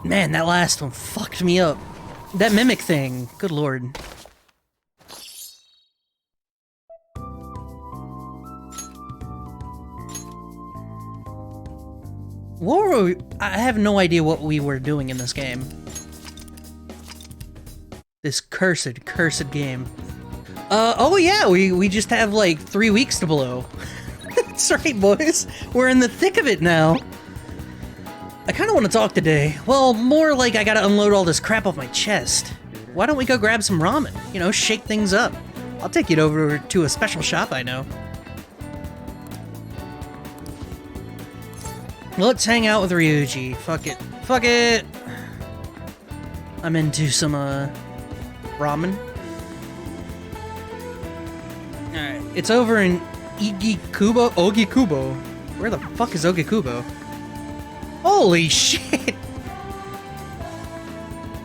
Man, that last one fucked me up. That mimic thing, good lord. What were we, I have no idea what we were doing in this game. This cursed game. Oh yeah, we just have like 3 weeks to blow. That's right, boys. We're in the thick of it now. I kind of want to talk today. Well, more like I gotta unload all this crap off my chest. Why don't we go grab some ramen? You know, shake things up. I'll take you over to a special shop I know. Let's hang out with Ryuji. Fuck it. Fuck it! I'm into some, ramen. Alright, it's over in Ogikubo? Where the fuck is Ogikubo? Holy shit!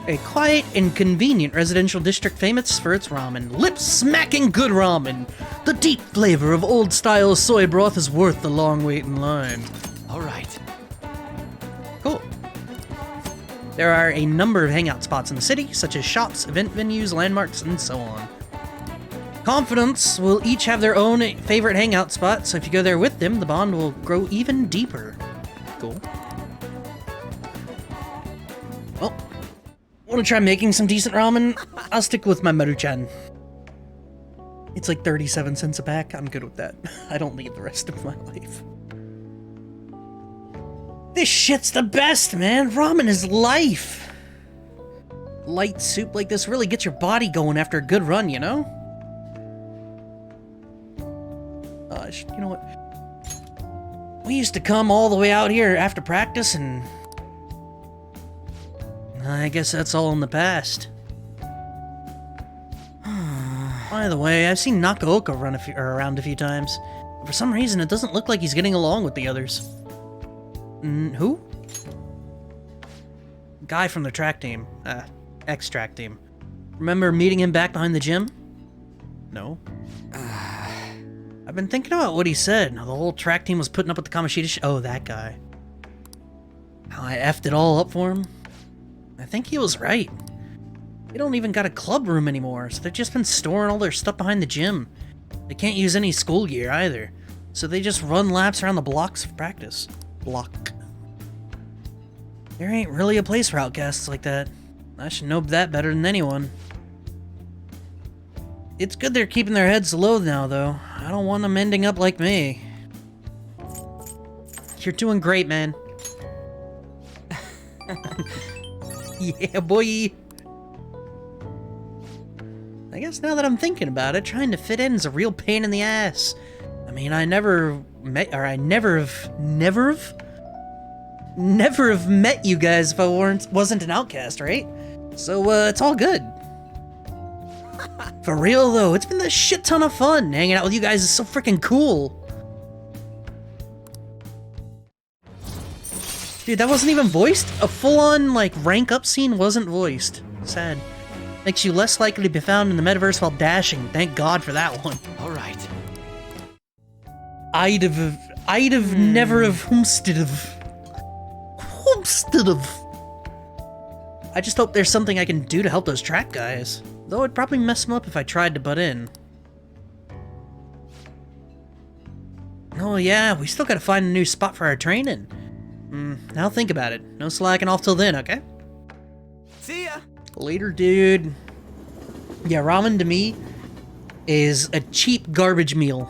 A quiet and convenient residential district famous for its ramen. Lip-smacking good ramen! The deep flavor of old-style soy broth is worth the long wait in line. Alright. Cool. There are a number of hangout spots in the city, such as shops, event venues, landmarks, and so on. Confidants will each have their own favorite hangout spot, so if you go there with them, the bond will grow even deeper. Cool. Well, want to try making some decent ramen? I'll stick with my Maruchan. It's like 37 cents a pack. I'm good with that. I don't need the rest of my life. This shit's the best, man. Ramen is life. Light soup like this really gets your body going after a good run, you know? You know what? We used to come all the way out here after practice, and I guess that's all in the past. By the way, I've seen Nakaoka run around a few times. For some reason, it doesn't look like he's getting along with the others. Who? Guy from the track team. Ex-track team. Remember meeting him back behind the gym? No. I've been thinking about what he said. How the whole track team was putting up with the Kamoshida oh, that guy. How I effed it all up for him. I think he was right. They don't even got a club room anymore, so they've just been storing all their stuff behind the gym. They can't use any school gear either, so they just run laps around the blocks for practice. Block. There ain't really a place for outcasts like that. I should know that better than anyone. It's good they're keeping their heads low now, though. I don't want them ending up like me. You're doing great, man. Yeah, boy. I guess now that I'm thinking about it, trying to fit in is a real pain in the ass. I mean, I never have met you guys if I wasn't an outcast, right? So, it's all good. For real, though, it's been a shit ton of fun. Hanging out with you guys is so freaking cool. Dude, that wasn't even voiced? A full-on, like, rank-up scene wasn't voiced. Sad. Makes you less likely to be found in the metaverse while dashing. Thank God for that one. Alright. I'd have never have homestead of. I just hope there's something I can do to help those track guys. Though it'd probably mess them up if I tried to butt in. Oh yeah, we still gotta find a new spot for our training. Now think about it. No slacking off till then, okay? See ya! Later, dude. Yeah, ramen to me is a cheap garbage meal.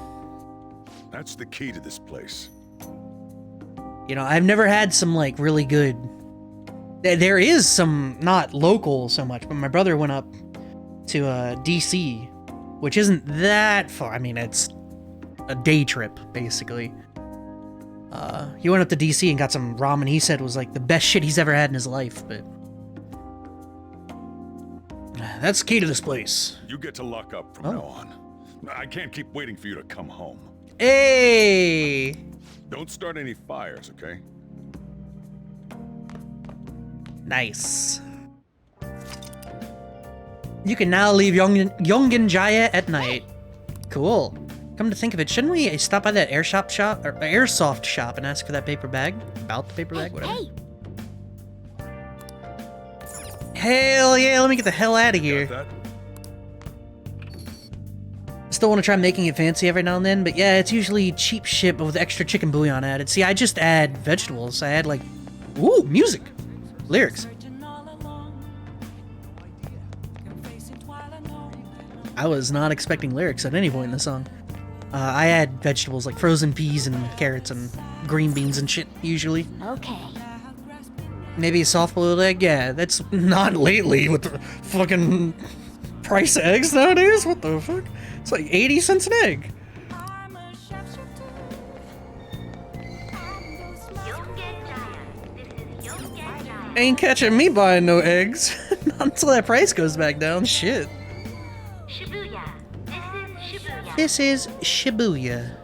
That's the key to this place. You know, I've never had some, like, really good... There is some, not local so much, but my brother went up to DC, which isn't that far. I mean, it's a day trip, basically. He went up to DC and got some ramen he said was, like, the best shit he's ever had in his life, but... That's the key to this place. You get to lock up from now on. I can't keep waiting for you to come home. Hey! Don't start any fires, okay? Nice. You can now leave Yongen Jaya at night. Cool. Come to think of it, shouldn't we stop by that airsoft shop and ask for that paper bag? About the paper bag, whatever. Hey. Hell yeah, let me get the hell out of here. Got that? Still want to try making it fancy every now and then, but yeah, it's usually cheap shit but with extra chicken bouillon added. See, I just add vegetables. I add like, ooh, music, lyrics. I was not expecting lyrics at any point in the song. I add vegetables like frozen peas and carrots and green beans and shit, usually. Okay. Maybe a soft-boiled egg? Yeah, that's not lately with the fucking price of eggs nowadays. What the fuck? It's like 80 cents an egg. Ain't catching me buying no eggs. Not until that price goes back down. Shit. Shibuya. This is Shibuya.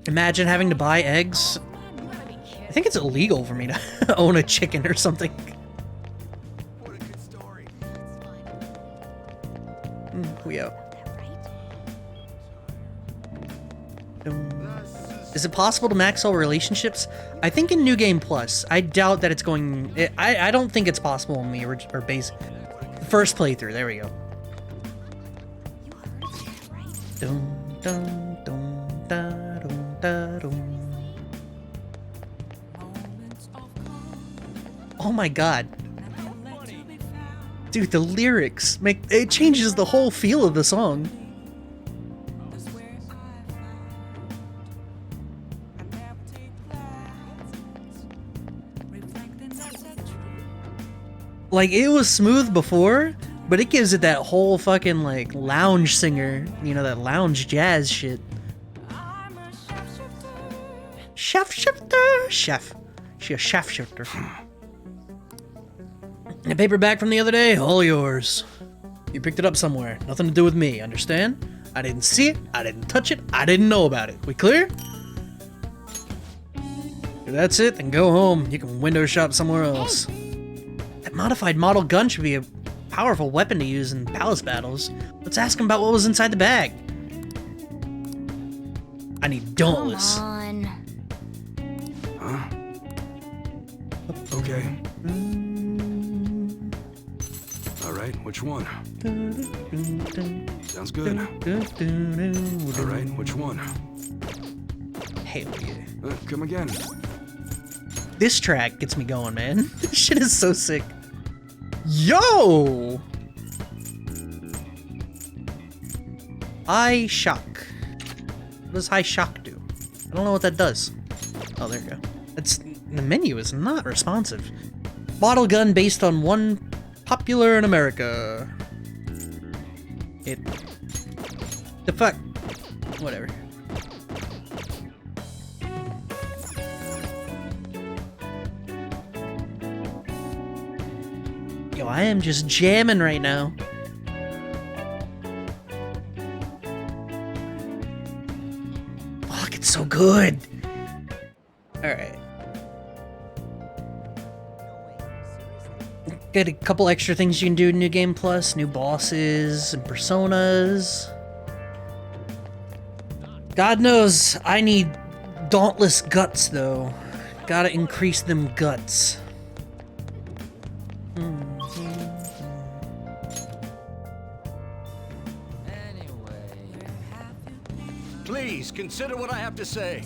Imagine having to buy eggs. I think it's illegal for me to own a chicken or something. We out. Is it possible to max all relationships? I think in New Game Plus. I doubt that it's going... I don't think it's possible in the original or base first playthrough. There we go. Dun, dun, dun, da, dun, da, dun. Oh my god. Dude, the lyrics make it changes the whole feel of the song. Like, it was smooth before, but it gives it that whole fucking, like, lounge singer, you know, that lounge jazz shit. Chef shifter! Chef. She a chef shifter. The paperback from the other day, all yours. You picked it up somewhere. Nothing to do with me, understand? I didn't see it, I didn't touch it, I didn't know about it. We clear? If that's it, then go home. You can window shop somewhere else. That modified model gun should be a powerful weapon to use in palace battles. Let's ask him about what was inside the bag. I need Dauntless. Come on. Huh? Okay. All right, which one? Sounds good. All right, which one? Hell yeah. Come again. This track gets me going, man. This shit is so sick. Yo! High shock. What does high shock do? I don't know what that does. Oh, there you go. It's the menu is not responsive. Bottle gun based on one popular in America. It. The fuck? Whatever. Yo, I am just jamming right now. Fuck, it's so good. Alright. Got a couple extra things you can do in New Game Plus. New bosses and personas. God knows I need Dauntless guts, though. Gotta increase them guts. Please consider what I have to say.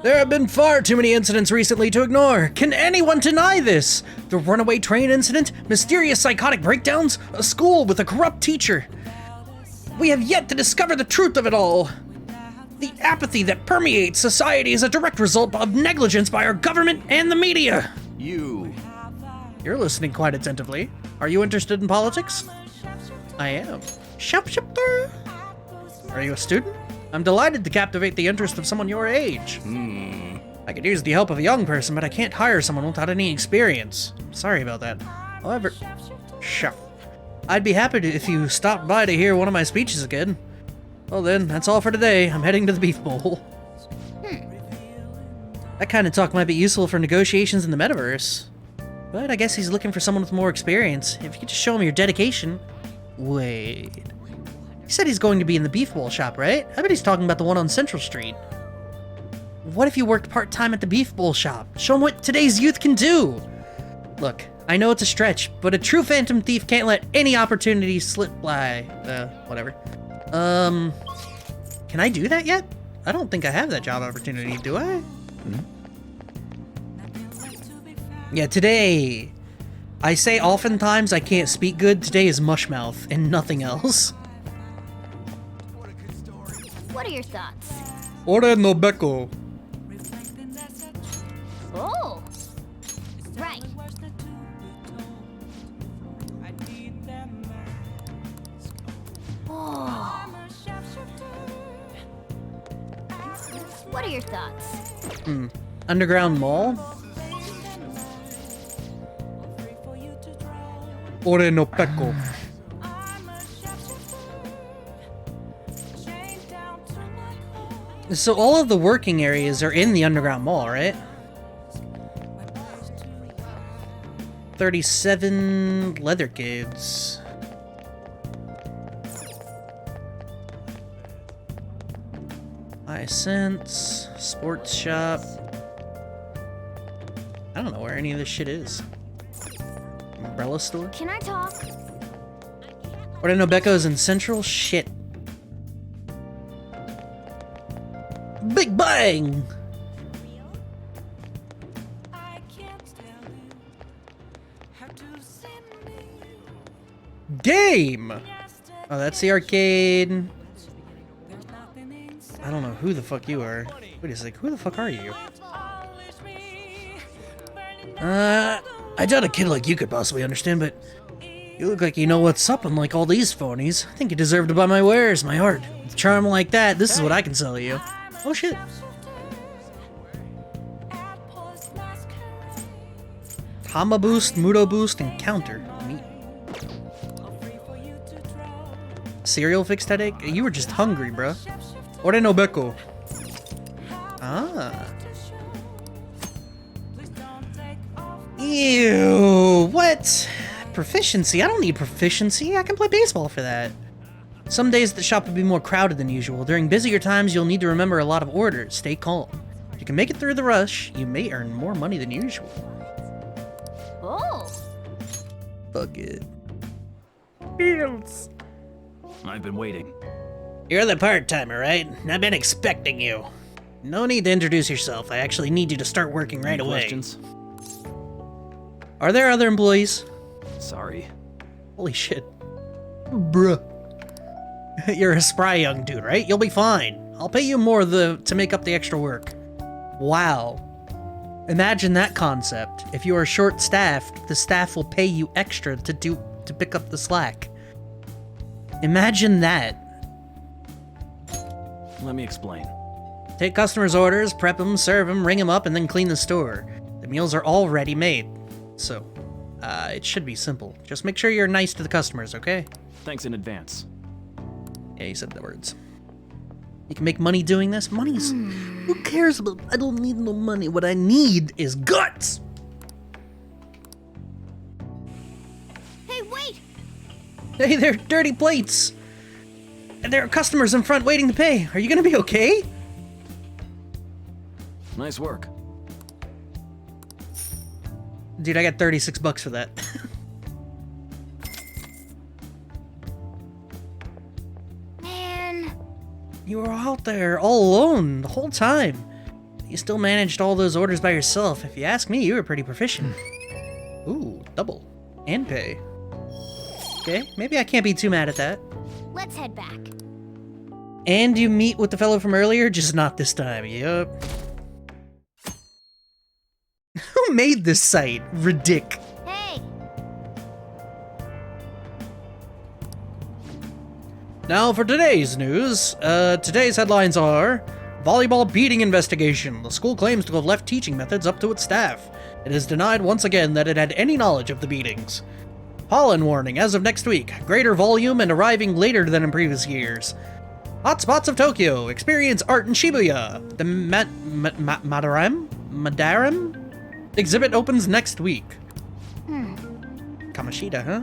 There have been far too many incidents recently to ignore. Can anyone deny this? The runaway train incident, mysterious psychotic breakdowns, a school with a corrupt teacher. We have yet to discover the truth of it all. The apathy that permeates society is a direct result of negligence by our government and the media. You're listening quite attentively. Are you interested in politics? I am. Shopshifter? Are you a student? I'm delighted to captivate the interest of someone your age. I could use the help of a young person, but I can't hire someone without any experience. Sorry about that. However, I'd be happy to if you stopped by to hear one of my speeches again. Well then, that's all for today. I'm heading to the beef bowl. That kind of talk might be useful for negotiations in the metaverse. But I guess he's looking for someone with more experience. If you could just show him your dedication. Wait. He said he's going to be in the beef bowl shop, right? I bet he's talking about the one on Central Street. What if you worked part-time at the beef bowl shop? Show him what today's youth can do. Look, I know it's a stretch, but a true phantom thief can't let any opportunity slip by. Whatever. Can I do that yet? I don't think I have that job opportunity, do I? Yeah, today. I say oftentimes I can't speak good. Today is mushmouth and nothing else. What are your thoughts? Ore no beko. Oh! Right. Oh. What are your thoughts? Underground mall? Ore no beko. So all of the working areas are in the underground mall, right? 37 leather goods. Cents, sports shop. I don't know where any of this shit is. Umbrella store? Can I talk? Ordenobeko is in Central? Shit. Big Bang! Game! Oh, that's the arcade. I don't know who the fuck you are. Wait a sec, who the fuck are you? I doubt a kid like you could possibly understand, but you look like you know what's up, unlike all these phonies. I think you deserve to buy my wares, my art. With a charm like that, this is what I can sell you. Oh shit. Tama boost, Mudo boost, and counter. Neat. Cereal fixed headache? You were just hungry, bruh. Orenobeko. Ah. Ew, what? Proficiency? I don't need proficiency. I can play baseball for that. Some days the shop will be more crowded than usual. During busier times, you'll need to remember a lot of orders. Stay calm. If you can make it through the rush, you may earn more money than usual. Oh. Fuck it. Fields. I've been waiting. You're the part-timer, right? I've been expecting you. No need to introduce yourself. I actually need you to start working right away. Questions? Are there other employees? Sorry. Holy shit. Bruh. You're a spry young dude, right? You'll be fine. I'll pay you more to make up the extra work. Wow. Imagine that concept. If you are short-staffed, the staff will pay you extra to pick up the slack. Imagine that. Let me explain. Take customers' orders, prep them, serve them, ring them up, and then clean the store. The meals are all ready-made. So, it should be simple. Just make sure you're nice to the customers, okay? Thanks in advance. Yeah, he said the words. You can make money doing this? Money's... Who cares about... I don't need no money. What I need is guts! Hey, wait! Hey, they're dirty plates! And there are customers in front waiting to pay. Are you gonna be okay? Nice work. Dude, I got 36 bucks for that. Man. You were out there all alone the whole time. You still managed all those orders by yourself. If you ask me, you were pretty proficient. Ooh, double. And pay. Okay, maybe I can't be too mad at that. Let's head back. And you meet with the fellow from earlier, just not this time. Yup. Who made this site? Ridic. Hey! Now for today's news. Today's headlines are... Volleyball beating investigation. The school claims to have left teaching methods up to its staff. It has denied once again that it had any knowledge of the beatings. Pollen warning as of next week. Greater volume and arriving later than in previous years. Hotspots of Tokyo. Experience art in Shibuya. The Madaram exhibit opens next week. Kamoshida, huh?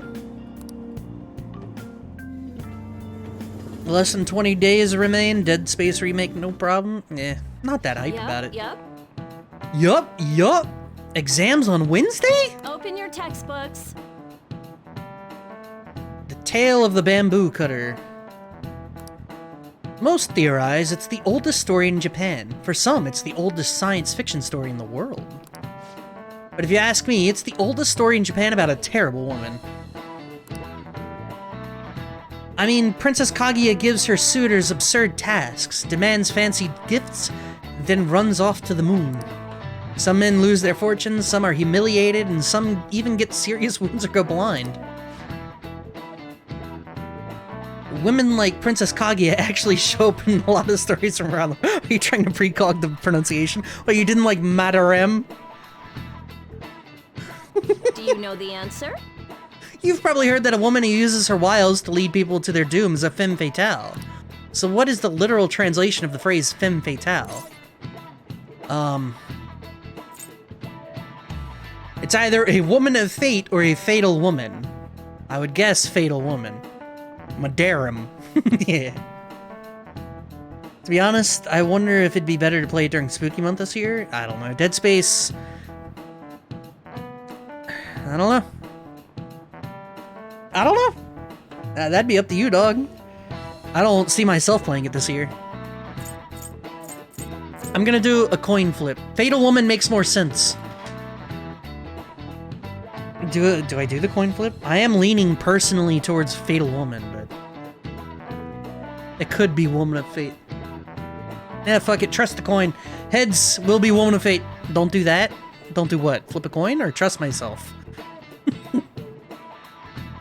Less than 20 days remain. Dead Space remake, no problem. Eh, not that hyped about it. Yup. Yup. Exams on Wednesday? Okay. Open your textbooks. The Tale of the Bamboo Cutter. Most theorize it's the oldest story in Japan. For some, it's the oldest science fiction story in the world. But if you ask me, it's the oldest story in Japan about a terrible woman. I mean, Princess Kaguya gives her suitors absurd tasks, demands fancy gifts, then runs off to the moon. Some men lose their fortunes, some are humiliated, and some even get serious wounds or go blind. Women like Princess Kaguya actually show up in a lot of stories from around the... Are you trying to precog the pronunciation? Well, you didn't like Madarem? Do you know the answer? You've probably heard that a woman who uses her wiles to lead people to their doom is a femme fatale. So what is the literal translation of the phrase femme fatale? It's either a woman of fate or a fatal woman. I would guess fatal woman. Madarum. Yeah. To be honest, I wonder if it'd be better to play it during Spooky Month this year. I don't know. Dead Space... I don't know. I don't know. That'd be up to you, dog. I don't see myself playing it this year. I'm gonna do a coin flip. Fatal Woman makes more sense. Do I do the coin flip? I am leaning personally towards Fatal Woman, but... It could be Woman of Fate. Yeah, fuck it. Trust the coin. Heads will be Woman of Fate. Don't do that. Don't do what? Flip a coin or trust myself?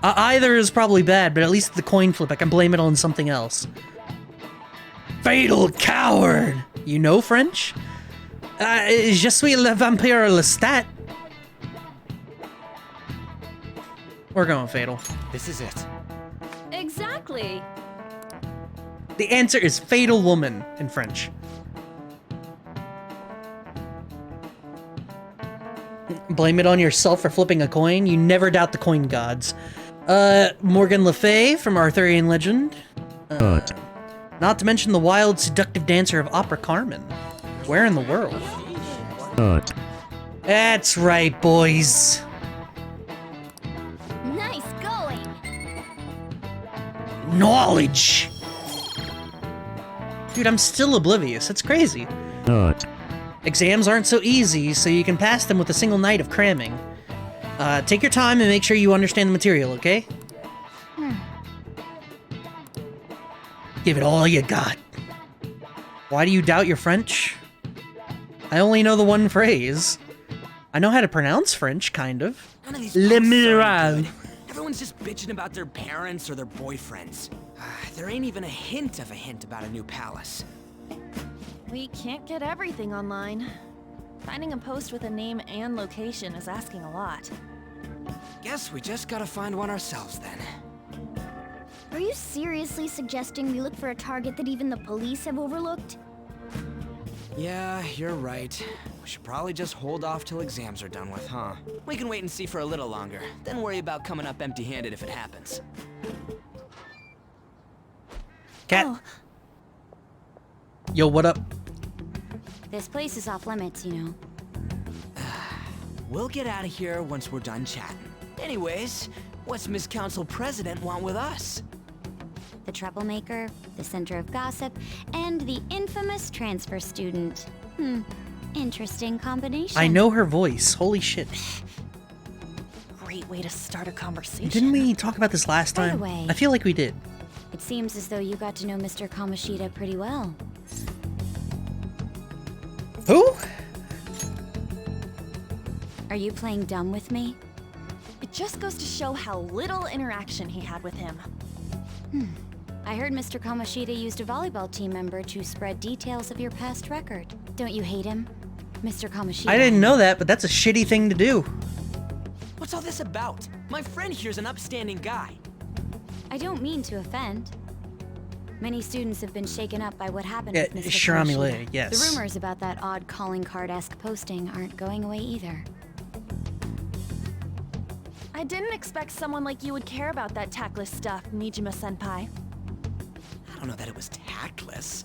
Either is probably bad, but at least the coin flip, I can blame it on something else. Fatal coward! You know French? Je suis le vampire Lestat. We're going fatal. This is it. Exactly. The answer is Fatal Woman in French. Blame it on yourself for flipping a coin. You never doubt the coin gods. Morgan Le Fay from Arthurian legend. Not to mention the wild, seductive dancer of opera Carmen. Where in the world? That's right, boys. Nice going. Knowledge. Dude, I'm still oblivious. It's crazy. Exams aren't so easy, so you can pass them with a single night of cramming. Take your time and make sure you understand the material, okay? Give it all you got. Why do you doubt your French? I only know the one phrase. I know how to pronounce French, kind of. None of these Le punks sound Miral. good. Everyone's just bitching about their parents or their boyfriends. There ain't even a hint of a hint about a new palace. We can't get everything online. Finding a post with a name and location is asking a lot. Guess we just gotta find one ourselves then. Are you seriously suggesting we look for a target that even the police have overlooked? Yeah, you're right. We should probably just hold off till exams are done with, huh? We can wait and see for a little longer, then worry about coming up empty-handed if it happens. Cat. Oh. Yo, what up? This place is off limits, you know. We'll get out of here once we're done chatting. Anyways, what's Miss Council President want with us? The troublemaker, the center of gossip, and the infamous transfer student. Interesting combination. I know her voice. Holy shit. Great way to start a conversation. Didn't we talk about this last By the time? way- I feel like we did. It seems as though you got to know Mr. Kamoshida pretty well. Who? Are you playing dumb with me? It just goes to show how little interaction he had with him. I heard Mr. Kamoshida used a volleyball team member to spread details of your past record. Don't you hate him, Mr. Kamoshida? I didn't know that, but that's a shitty thing to do. What's all this about? My friend here's an upstanding guy. I don't mean to offend. Many students have been shaken up by what happened Yeah, with Mr. Shirami Kamoshida. Lei, yes. The rumors about that odd calling card-esque posting aren't going away either. I didn't expect someone like you would care about that tactless stuff, Nijima-senpai. I don't know that it was tactless.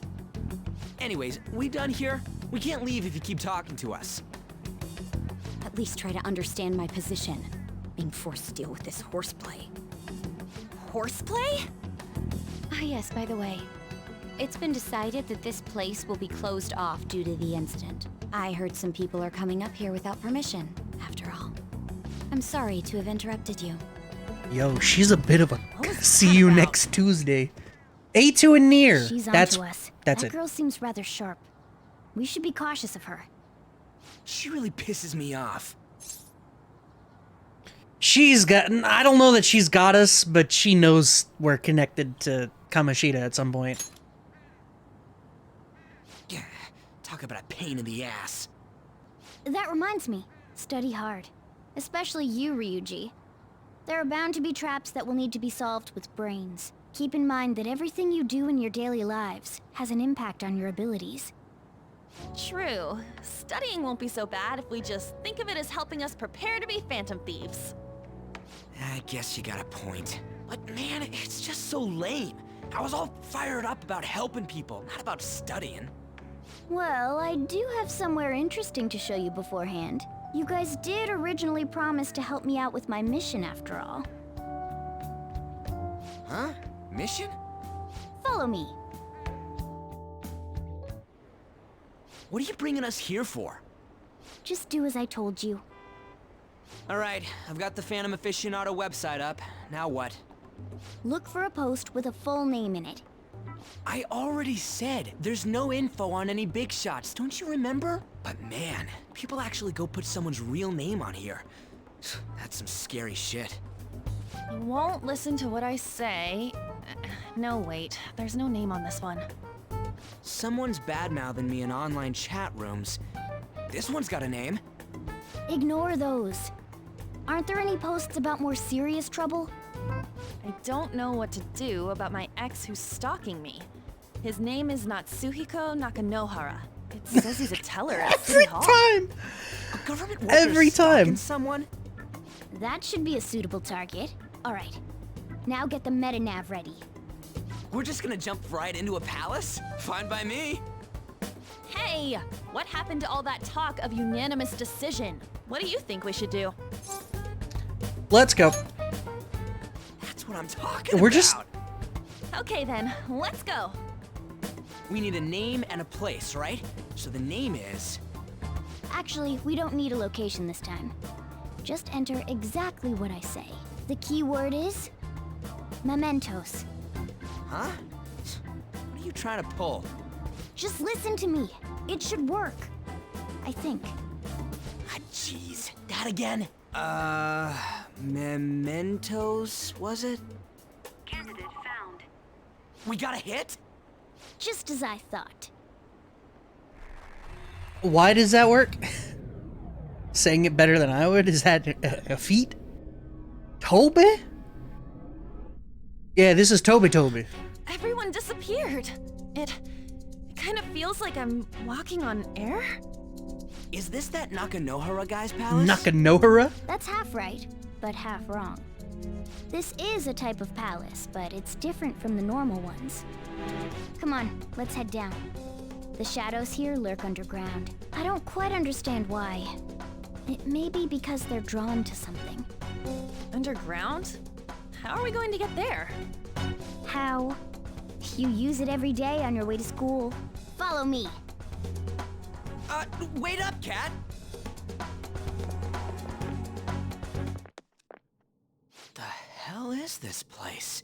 Anyways, we done here? We can't leave if you keep talking to us. At least try to understand my position. Being forced to deal with this horseplay. Horseplay? Ah, yes, by the way. It's been decided that this place will be closed off due to the incident. I heard some people are coming up here without permission, after all. I'm sorry to have interrupted you. Yo, she's a bit of a What was see that you about? next Tuesday. A2 and near. She's That's onto us. that's That it. girl seems rather sharp. We should be cautious of her. She really pisses me off. She's gotten. I don't know that she's got us, but she knows we're connected to Kamoshida at some point. Yeah, talk about a pain in the ass. That reminds me, study hard. Especially you, Ryuji. There are bound to be traps that will need to be solved with brains. Keep in mind that everything you do in your daily lives has an impact on your abilities. True. Studying won't be so bad if we just think of it as helping us prepare to be phantom thieves. I guess you got a point. But man, it's just so lame. I was all fired up about helping people, not about studying. Well, I do have somewhere interesting to show you beforehand. You guys did originally promise to help me out with my mission after all. Huh? Mission? Follow me. What are you bringing us here for? Just do as I told you. Alright, I've got the Phantom Aficionado website up. Now what? Look for a post with a full name in it. I already said there's no info on any big shots, don't you remember? But man, people actually go put someone's real name on here. That's some scary shit. You won't listen to what I say. No, wait. There's no name on this one. Someone's bad-mouthing me in online chat rooms. This one's got a name. Ignore those. Aren't there any posts about more serious trouble? I don't know what to do about my ex who's stalking me. His name is Natsuhiko Nakanohara. It says he's a teller at City Every Hall. time. A government worker Every stalking time. someone? That should be a suitable target. Alright. Now get the metanav ready. We're just gonna jump right into a palace? Fine by me. Hey! What happened to all that talk of unanimous decision? What do you think we should do? Let's go. That's what I'm talking We're about. just- Okay then, let's go. We need a name and a place, right? So the name is... Actually, we don't need a location this time. Just enter exactly what I say. The key word is... mementos. Huh? What are you trying to pull? Just listen to me. It should work. I think. Ah, jeez. That again? Mementos, was it? Candidate found. We got a hit? Just as I thought. Why does that work? Saying it better than I would? Is that a feat? Toby? Yeah, this is Toby. Everyone disappeared. It kind of feels like I'm walking on air. Is this that Nakanohara guy's palace? Nakanohara? That's half right, but half wrong. This is a type of palace, but it's different from the normal ones. Come on, let's head down. The shadows here lurk underground. I don't quite understand why. It may be because they're drawn to something. Underground? How are we going to get there? How? You use it every day on your way to school. Follow me. Wait up, Cat! The hell is this place?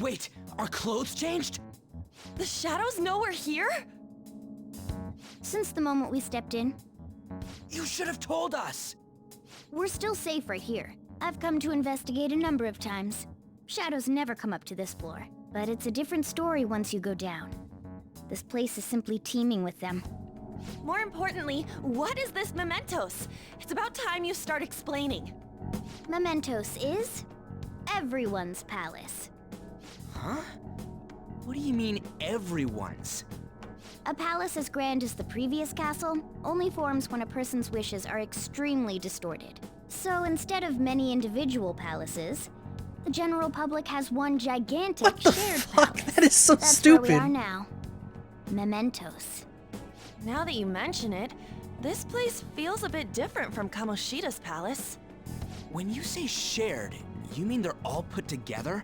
Wait, our clothes changed? The shadows know we're here? Since the moment we stepped in, You should have told us! we're still safe right here. I've come to investigate a number of times. Shadows never come up to this floor, but it's a different story once you go down. This place is simply teeming with them. More importantly, what is this mementos? It's about time you start explaining. Mementos is everyone's palace. Huh? What do you mean, everyone's? A palace as grand as the previous castle only forms when a person's wishes are extremely distorted. So instead of many individual palaces, the general public has one gigantic What the shared fuck? palace. That is so That's stupid. where we are now. Mementos. Now that you mention it, This place feels a bit different from Kamoshida's palace. When you say shared, you mean they're all put together?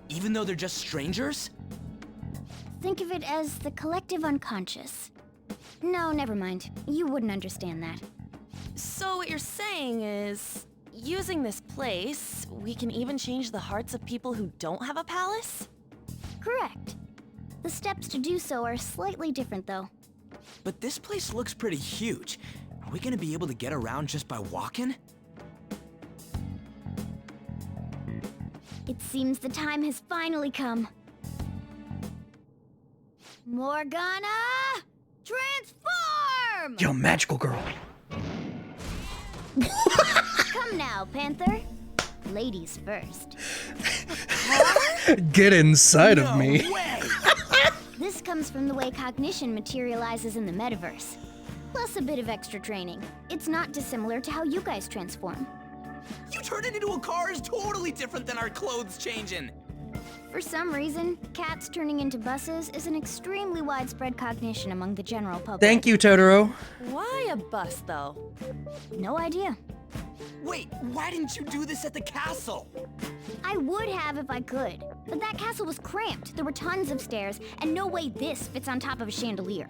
Even though they're just strangers? Think of it as the collective unconscious. No, never mind. You wouldn't understand that. So what you're saying is, using this place, we can even change the hearts of people who don't have a palace? Correct. The steps to do so are slightly different, though. But this place looks pretty huge. Are we gonna be able to get around just by walking? It seems the time has finally come. Morgana! Transform! Yo, magical girl. Come now, Panther. Ladies first. Get inside of me. No way! This comes from the way cognition materializes in the metaverse. Plus a bit of extra training. It's not dissimilar to how you guys transform. You turning into a car is totally different than our clothes changing. For some reason, cats turning into buses is an extremely widespread cognition among the general public. Thank you, Totoro. Why a bus, though? No idea. Wait, why didn't you do this at the castle? I would have if I could, but that castle was cramped. There were tons of stairs, and no way this fits on top of a chandelier.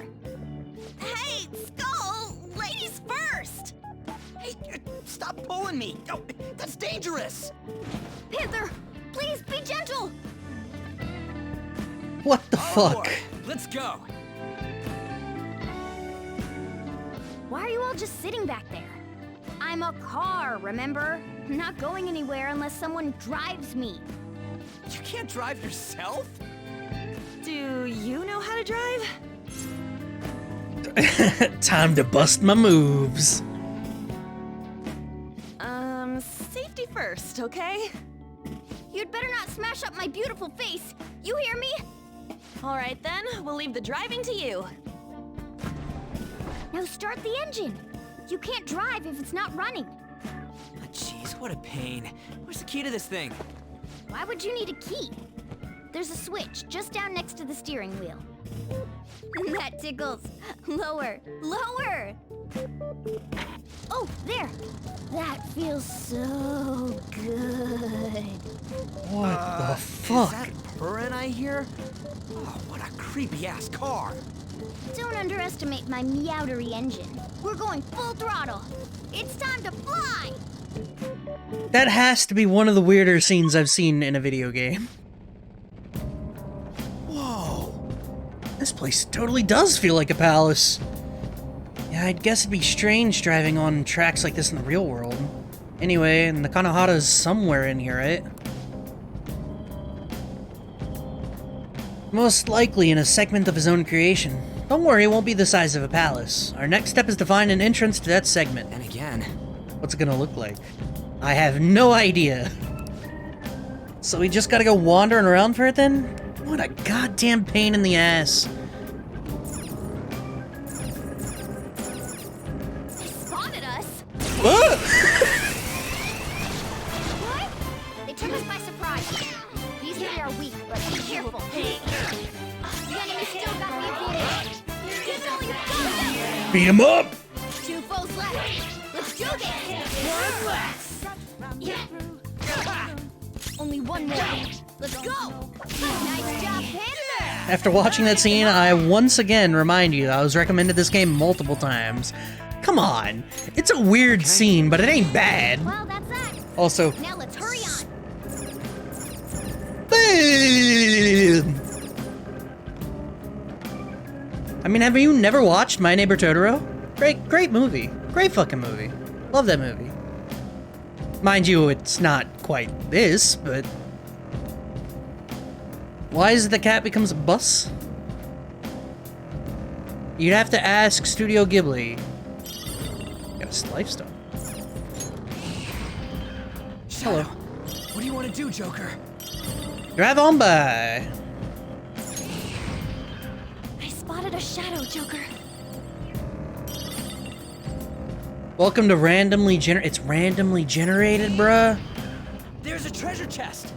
Hey, Skull! Ladies first! Hey, stop pulling me! Oh, that's dangerous! Panther, please be gentle! What the Oh, fuck? boy. Let's go! Why are you all just sitting back there? I'm a car, remember? I'm not going anywhere unless someone drives me. You can't drive yourself? Do you know how to drive? Time to bust my moves. Safety first, okay? You'd better not smash up my beautiful face. You hear me? All right then, we'll leave the driving to you. Now start the engine. You can't drive if it's not running. Oh, jeez, what a pain. Where's the key to this thing? Why would you need a key? There's a switch just down next to the steering wheel. That tickles. Lower, lower. Oh, there. That feels so good. What the Is fuck? that purring I hear? Oh, what a creepy-ass car. Don't underestimate my meowdery engine. We're going full throttle. It's time to fly! That has to be one of the weirder scenes I've seen in a video game. Whoa. This place totally does feel like a palace. Yeah, I'd guess it'd be strange driving on tracks like this in the real world. Anyway, and the Kanahata's somewhere in here, right? Most likely in a segment of his own creation. Don't worry, it won't be the size of a palace. Our next step is to find an entrance to that segment. And again. What's it gonna look like? I have no idea. So we just gotta go wandering around for it then? What a goddamn pain in the ass. They spotted us. Ah! What? They took us by surprise. These three are weak, but be careful. The enemy still got the advantage. Give it all you got. Beat him up! 2 foes left. Let's do this. One less. Yeah. Only one more. Let's go. Nice job, Panther. After watching that scene, I once again remind you I was recommended this game multiple times. Come on. It's a weird scene, but it ain't bad. Well, that's that. Also, Now let's hurry on. boom! I mean, have you never watched My Neighbor Totoro? Great movie. Great fucking movie. Love that movie. Mind you, it's not quite this, but... Why is it the cat becomes a bus? You'd have to ask Studio Ghibli. Got a life stone. Hello. What do you want to do, Joker? Drive on by. I spotted a shadow, Joker. Welcome to randomly It's randomly generated, bruh. There's a treasure chest.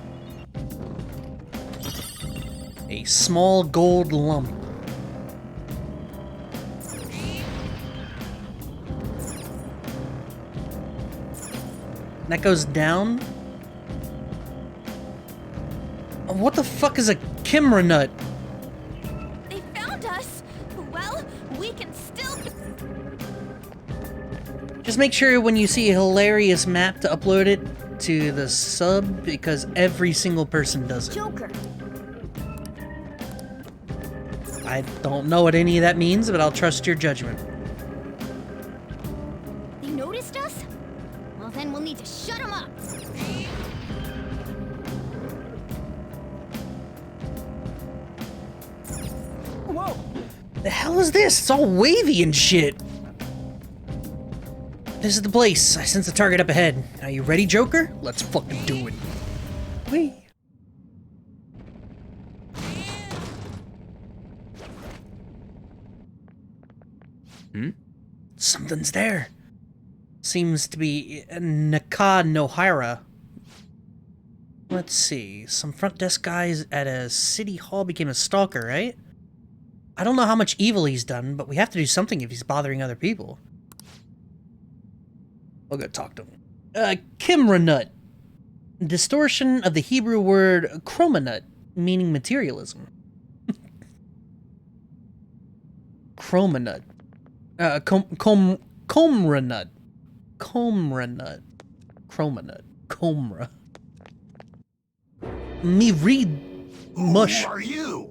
A small gold lump. That goes down. What the fuck is a Kimra nut? They found us. Well, we can still. Just make sure when you see a hilarious map to upload it to the sub, because every single person does it. Joker. I don't know what any of that means, but I'll trust your judgment. They noticed us? Well, then we'll need to shut them up. Whoa! The hell is this? It's all wavy and shit. This is the place. I sense a target up ahead. Are you ready, Joker? Let's fucking do it. Whee. Something's there. Seems to be Naka Nohira. Let's see. Some front desk guys at a city hall became a stalker, right? I don't know how much evil he's done, but we have to do something if he's bothering other people. We'll go talk to him. Kimra nut. Distortion of the Hebrew word chromanut, meaning materialism. Chromanut. Comranut. Comranut. Chromanut. Comra. Me read mush. Who are you?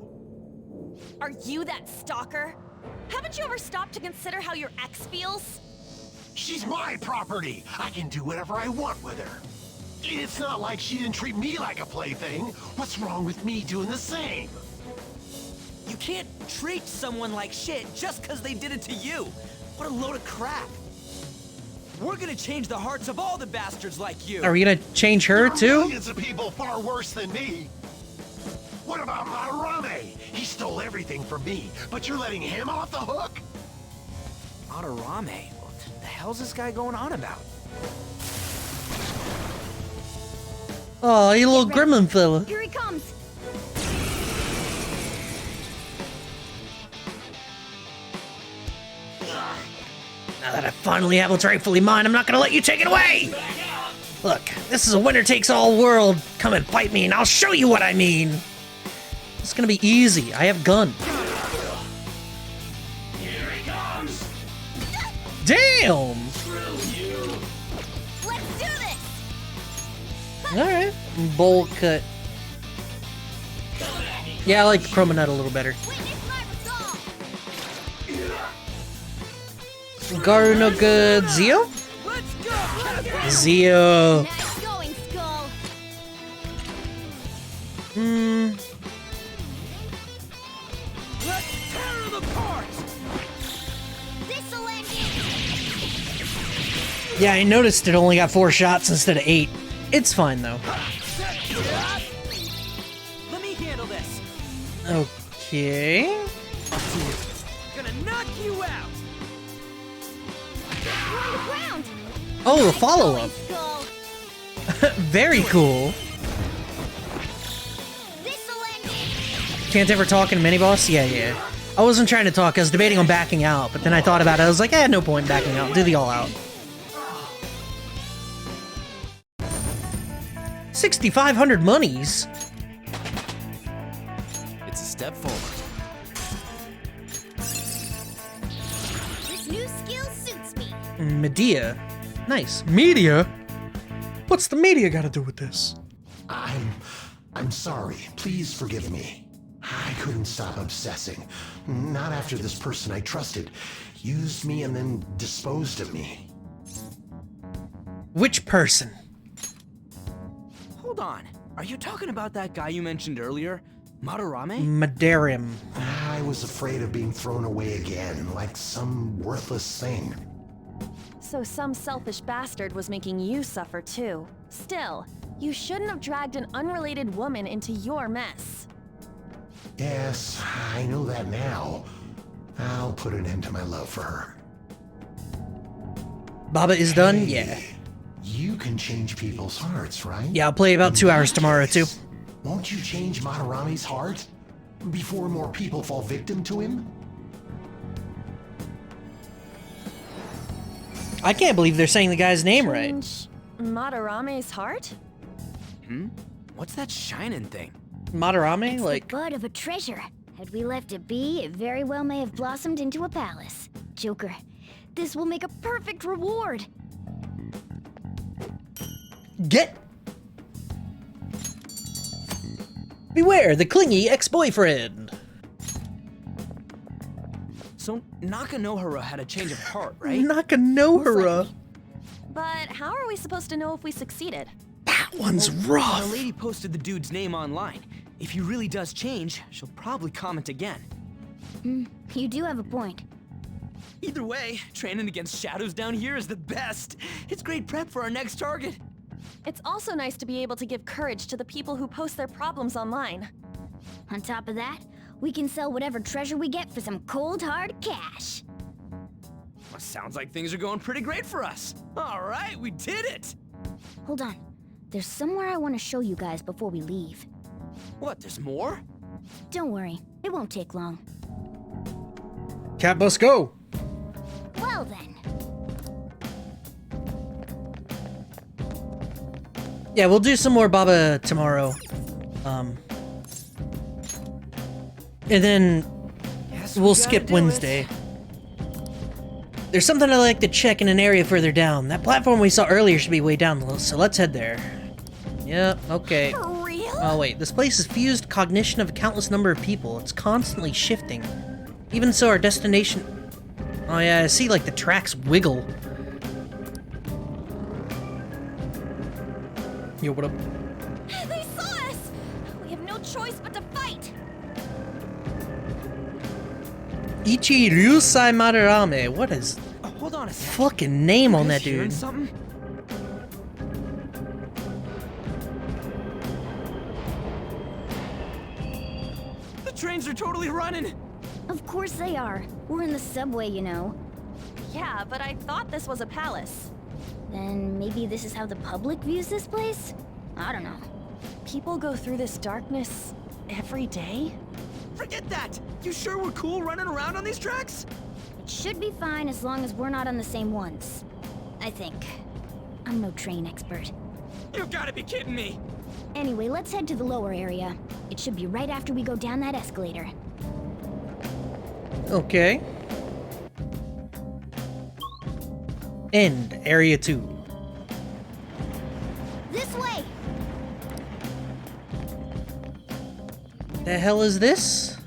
Are you that stalker? Haven't you ever stopped to consider how your ex feels? She's my property. I can do whatever I want with her. It's not like she didn't treat me like a plaything. What's wrong with me doing the same? You can't treat someone like shit just because they did it to you. What a load of crap. We're gonna change the hearts of all the bastards like you. Are we gonna change her There are too? millions of people far worse than me. What about Madarame? He stole everything from me, but you're letting him off the hook? Madarame? What the hell's this guy going on about? Oh, you little gremlin fella. Here he comes. Now that I finally have what's rightfully mine, I'm not gonna let you take it away! Look, this is a winner-takes-all world. Come and fight me, and I'll show you what I mean! It's gonna be easy. I have gun. Here he comes. Damn! Let's do this! Alright. Bowl cut. Yeah, I like the chroma nut a little better. Witness my resolve. Garu no good. Zio? Let's go! Zio. Nice going, Skull. Let's tear them apart! This'll end you. Yeah, I noticed it only got 4 shots instead of 8. It's fine though. Let me handle this. Okay. Gonna knock you out. You're on the ground. Oh, the follow-up. Skull. Very cool. This'll end you. Can't ever talk in a mini-boss? Yeah. I wasn't trying to talk, I was debating on backing out, but then I thought about it, I was like, no point in backing out, do the all-out. 6,500 monies? It's a step forward. This new skill suits me. Medea. Nice. Media? What's the media got to do with this? I'm sorry. Please forgive me. I couldn't stop obsessing. Not after this person I trusted used me and then disposed of me. Which person? Hold on. Are you talking about that guy you mentioned earlier? Madarame? Madarim. I was afraid of being thrown away again, like some worthless thing. So some selfish bastard was making you suffer too. Still, you shouldn't have dragged an unrelated woman into your mess. Yes, I know that now. I'll put an end to my love for her. Baba is done? Yeah. You can change people's hearts, right? Yeah, I'll play about 2 hours tomorrow too. Won't you change Madarame's heart before more people fall victim to him? I can't believe they're saying the guy's name right. Change Madarame's heart? What's that shining thing? Madarame? It's Like, the bud of a treasure. Had we left it be, it very well may have blossomed into a palace. Joker, this will make a perfect reward. get! Beware the clingy ex-boyfriend! So Nakanohara had a change of heart, right? Nakanohara! But how are we supposed to know if we succeeded? That one's The rough! lady posted the dude's name online. If he really does change, she'll probably comment again. You do have a point. Either way, training against shadows down here is the best. It's great prep for our next target. It's also nice to be able to give courage to the people who post their problems online. On top of that, we can sell whatever treasure we get for some cold hard cash. Well, sounds like things are going pretty great for us. All right, we did it. Hold on. There's somewhere I want to show you guys before we leave. What, there's more? Don't worry, it won't take long. Cat bus go! Well then. Yeah, we'll do some more Baba tomorrow. And then Yes, we'll we gotta skip do Wednesday. it. There's something I like to check in an area further down. That platform we saw earlier should be way down the list, so let's head there. Yep, okay. For real? Oh wait, this place has fused cognition of a countless number of people. It's constantly shifting. Even so, our destination... Oh yeah, I see like the tracks wiggle. Yo, what up? They saw us! We have no choice but to fight! Ichi Ryusai Madarame. What is Oh, hold on a second. fucking name on You that guys hearing dude? Something? The trains are totally running. Of course they are. We're in the subway, you know. Yeah, but I thought this was a palace. Then maybe this is how the public views this place? I don't know. People go through this darkness every day? Forget that. You sure we're cool running around on these tracks? It should be fine as long as we're not on the same ones. I think. I'm no train expert. You gotta be kidding me. Anyway, let's head to the lower area. It should be right after we go down that escalator. Okay. End Area 2. This way! The hell is this?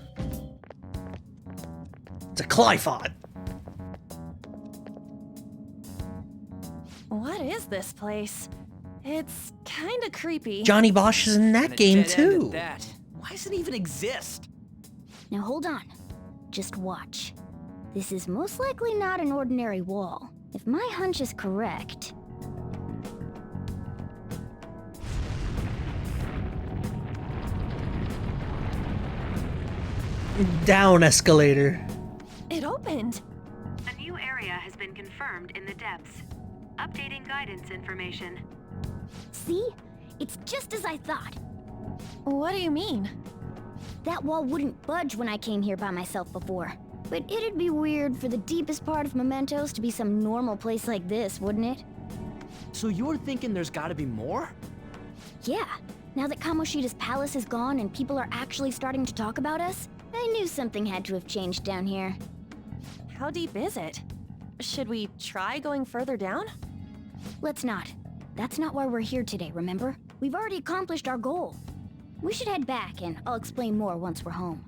It's a Clyphod. What is this place? It's kinda creepy. Johnny Bosch is in that And a game dead end at too. that. Why does it even exist? Now hold on. Just watch. This is most likely not an ordinary wall. If my hunch is correct... Down escalator. It opened! A new area has been confirmed in the depths. Updating guidance information. See? It's just as I thought. What do you mean? That wall wouldn't budge when I came here by myself before. But it'd be weird for the deepest part of Mementos to be some normal place like this, wouldn't it? So you're thinking there's gotta be more? Yeah. Now that Kamoshida's palace is gone and people are actually starting to talk about us, I knew something had to have changed down here. How deep is it? Should we try going further down? Let's not. That's not why we're here today, remember? We've already accomplished our goal. We should head back, and I'll explain more once we're home.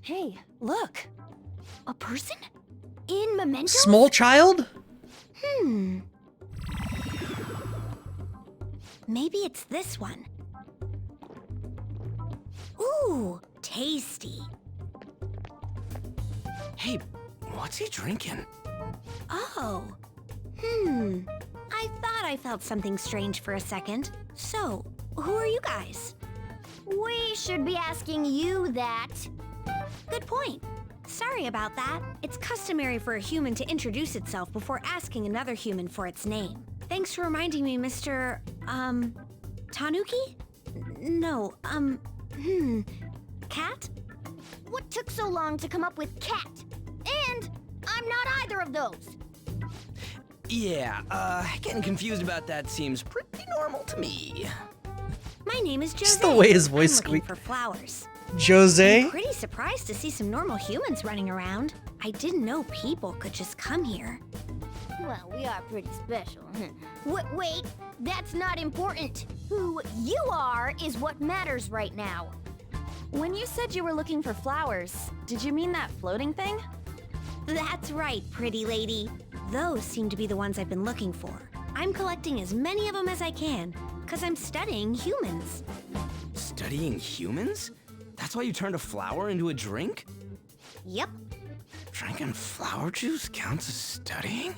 Hey, look! A person? In Mementos? Small child? Maybe it's this one. Ooh, tasty. Hey, what's he drinking? Oh. I thought I felt something strange for a second. So, who are you guys? We should be asking you that. Good point. Sorry about that. It's customary for a human to introduce itself before asking another human for its name. Thanks for reminding me, Mr. Tanuki? No, Cat? What took so long to come up with cat? And I'm not either of those. Yeah, getting confused about that seems pretty normal to me. My name is Jose. Just the way his voice I'm looking squeak. for flowers. Jose? I'm pretty surprised to see some normal humans running around. I didn't know people could just come here. Well, we are pretty special. Wait, that's not important. Who you are is what matters right now. When you said you were looking for flowers, did you mean that floating thing? That's right, pretty lady. Those seem to be the ones I've been looking for. I'm collecting as many of them as I can, because I'm studying humans. Studying humans? That's why you turned a flower into a drink? Yep. Drinking flower juice counts as studying?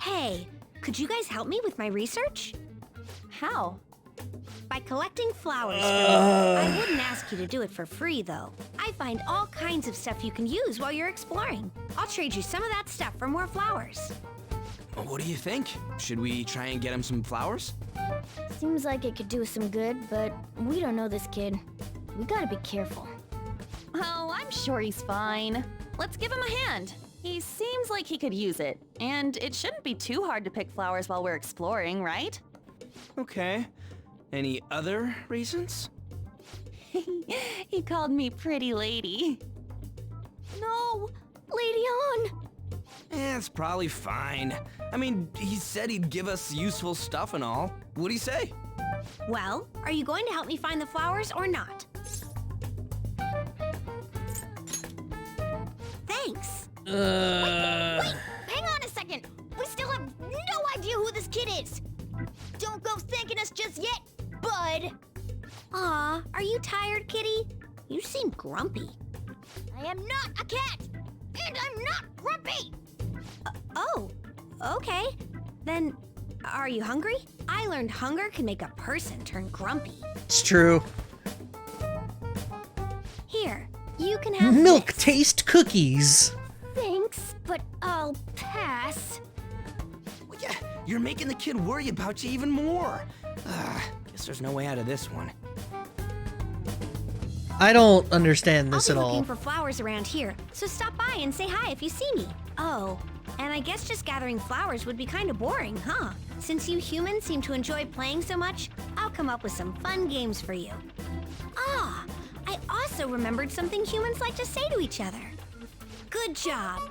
Hey, could you guys help me with my research? How? By collecting flowers for me. I wouldn't ask you to do it for free, though. I find all kinds of stuff you can use while you're exploring. I'll trade you some of that stuff for more flowers. Well, what do you think? Should we try and get him some flowers? Seems like it could do us some good, but we don't know this kid. We gotta be careful. Oh, I'm sure he's fine. Let's give him a hand. He seems like he could use it, and it shouldn't be too hard to pick flowers while we're exploring, right? Okay. Any other reasons? He called me pretty lady. No! Lady On! It's probably fine. I mean, he said he'd give us useful stuff and all. What'd he say? Well, are you going to help me find the flowers or not? Thanks. Wait, hang on a second. We still have no idea who this kid is. Don't go thanking us just yet, bud. Aw, are you tired, kitty? You seem grumpy. I am not a cat, and I'm not grumpy. Oh, okay. Then, are you hungry? I learned hunger can make a person turn grumpy. It's true. Here, you can have Milk this. taste cookies. Thanks, but I'll pass. Well, yeah, you're making the kid worry about you even more. Guess there's no way out of this one. I don't understand I'll this be at all. looking for flowers around here, so stop by and say hi if you see me. Oh, and I guess just gathering flowers would be kind of boring, huh? Since you humans seem to enjoy playing so much, I'll come up with some fun games for you. Ah, I also remembered something humans like to say to each other. Good job.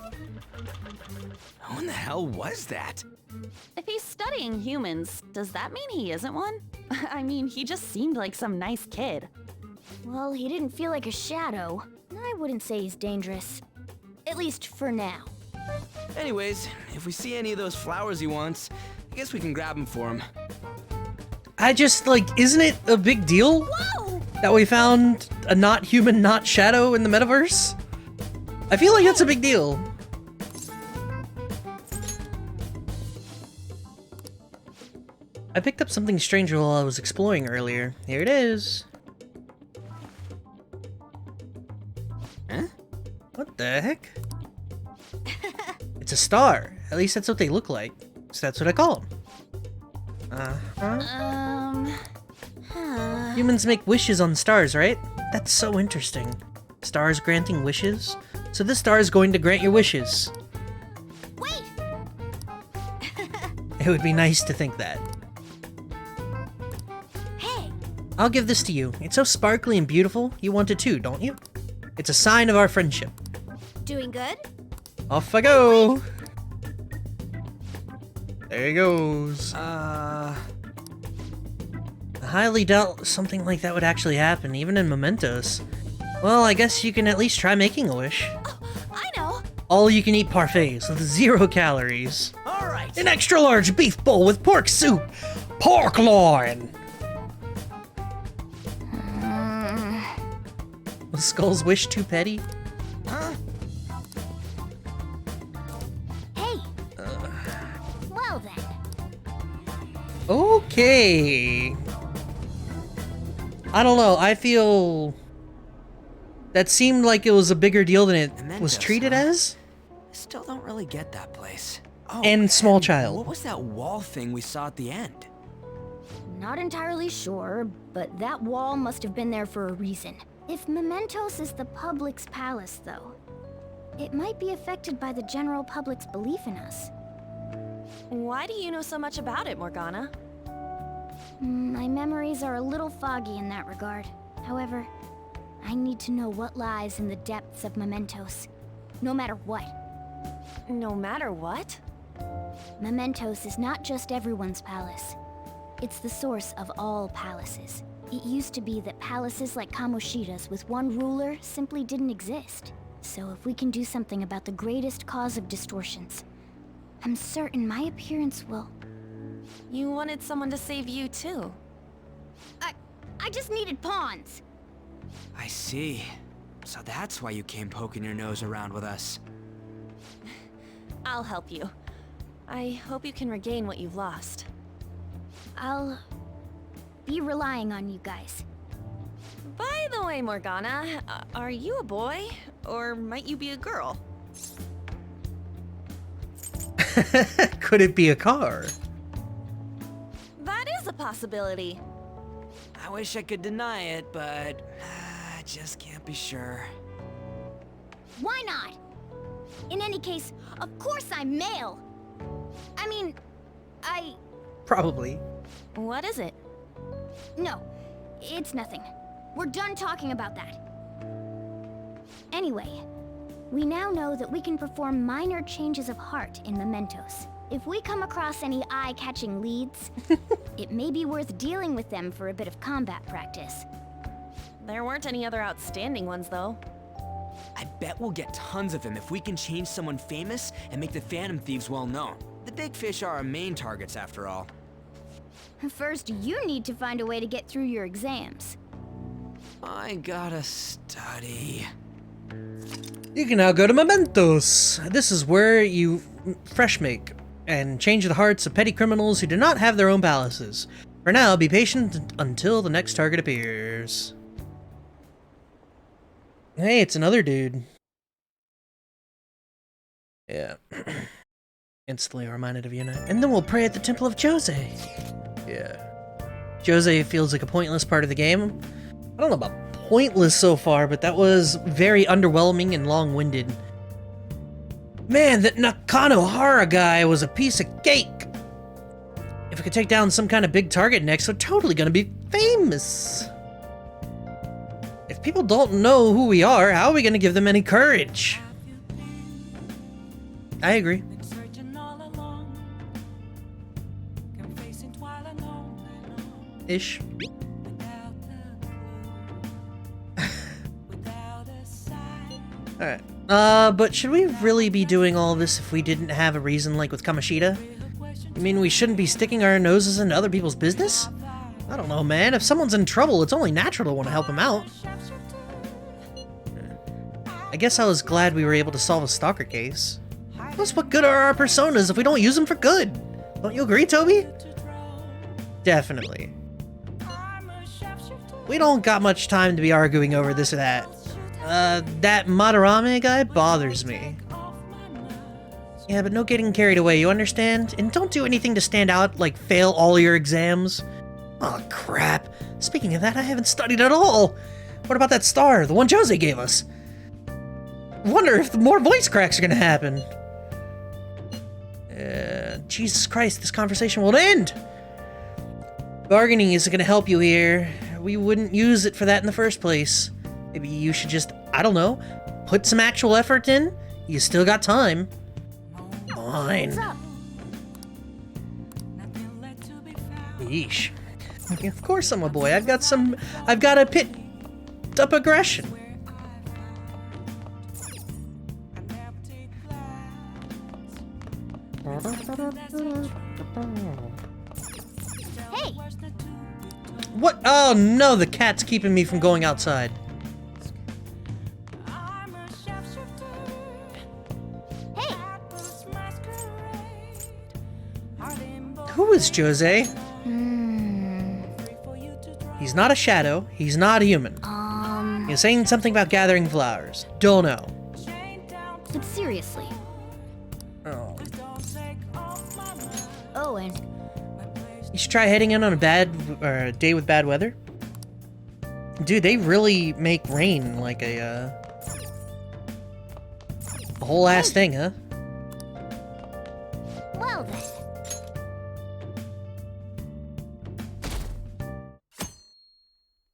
Who in the hell was that? If he's studying humans, does that mean he isn't one? I mean, he just seemed like some nice kid. Well, he didn't feel like a shadow. I wouldn't say he's dangerous. At least for now. Anyways, if we see any of those flowers he wants, I guess we can grab them for him. I just, like, isn't it a big deal Whoa! that we found a not human, not shadow in the metaverse? I feel like that's a big deal. I picked up something strange while I was exploring earlier. Here it is. Huh? What the heck? It's a star. At least that's what they look like. So that's what I call them. Humans make wishes on stars, right? That's so interesting. Stars granting wishes? So this star is going to grant your wishes. Wait! It would be nice to think that. Hey! I'll give this to you. It's so sparkly and beautiful. You want it too, don't you? It's a sign of our friendship. Doing good? Off I go! There he goes. Uh, I highly doubt something like that would actually happen, even in mementos. Well, I guess you can at least try making a wish. Oh, I know. All you can eat parfaits with 0 calories. all right. An extra large beef bowl with pork soup. Pork loin! Was Skull's wish too petty? Huh? Hey! Well then. Okay. I don't know, I feel... that seemed like it was a bigger deal than it was Mementos, treated huh? as? Still don't really get that place. Oh, And small child. What was that wall thing we saw at the end? Not entirely sure, but that wall must have been there for a reason. If Mementos is the public's palace, though, it might be affected by the general public's belief in us. Why do you know so much about it, Morgana? My memories are a little foggy in that regard. However, I need to know what lies in the depths of Mementos, no matter what. No matter what? Mementos is not just everyone's palace. It's the source of all palaces. It used to be that palaces like Kamoshida's with one ruler simply didn't exist. So if we can do something about the greatest cause of distortions, I'm certain my appearance will... You wanted someone to save you, too. I just needed pawns! I see. So that's why you came poking your nose around with us. I'll help you. I hope you can regain what you've lost. I'll... be relying on you guys. By the way, Morgana, are you a boy? Or might you be a girl? Could it be a car? That is a possibility. I wish I could deny it, but I just can't be sure. Why not? In any case, of course I'm male! I mean, Probably. What is it? No, it's nothing. We're done talking about that. Anyway, we now know that we can perform minor changes of heart in Mementos. If we come across any eye-catching leads, it may be worth dealing with them for a bit of combat practice. There weren't any other outstanding ones, though. I bet we'll get tons of them if we can change someone famous and make the Phantom Thieves well known. The big fish are our main targets, after all. First, you need to find a way to get through your exams. I gotta study. You can now go to Mementos. This is where you fresh make and change the hearts of petty criminals who do not have their own palaces. For now, be patient until the next target appears. Hey, it's another dude. Yeah. Instantly reminded of Yuna. And then we'll pray at the Temple of Jose. Yeah. Jose feels like a pointless part of the game. I don't know about pointless so far, but that was very underwhelming and long-winded. Man, that Nakanohara guy was a piece of cake. If we could take down some kind of big target next, we're totally gonna be famous. If people don't know who we are, how are we gonna give them any courage? I agree. Ish. Alright. But should we really be doing all this if we didn't have a reason like with Kamoshida? You mean we shouldn't be sticking our noses into other people's business? I don't know, man. If someone's in trouble, it's only natural to want to help them out. I guess I was glad we were able to solve a stalker case. Plus, what good are our personas if we don't use them for good? Don't you agree, Toby? Definitely. We don't got much time to be arguing over this or that. That Madarame guy bothers me. Yeah, but no getting carried away, you understand? And don't do anything to stand out, like fail all your exams. Oh, crap. Speaking of that, I haven't studied at all. What about that star, the one Jose gave us? Wonder if more voice cracks are gonna happen. Jesus Christ, this conversation won't end. Bargaining isn't gonna help you here. We wouldn't use it for that in the first place. Maybe you should just, I don't know, put some actual effort in? You still got time. Fine. What's up? Yeesh. Of course I'm a boy. I've got a pit up aggression. Hey! What? Oh no, the cat's keeping me from going outside. Hey! Who is Jose? He's not a shadow. He's not a human. He's saying something about gathering flowers. Don't know. But seriously. Oh. Oh, and You should try heading in on a day with bad weather. Dude, they really make rain like a The whole ass thing, huh? Well then.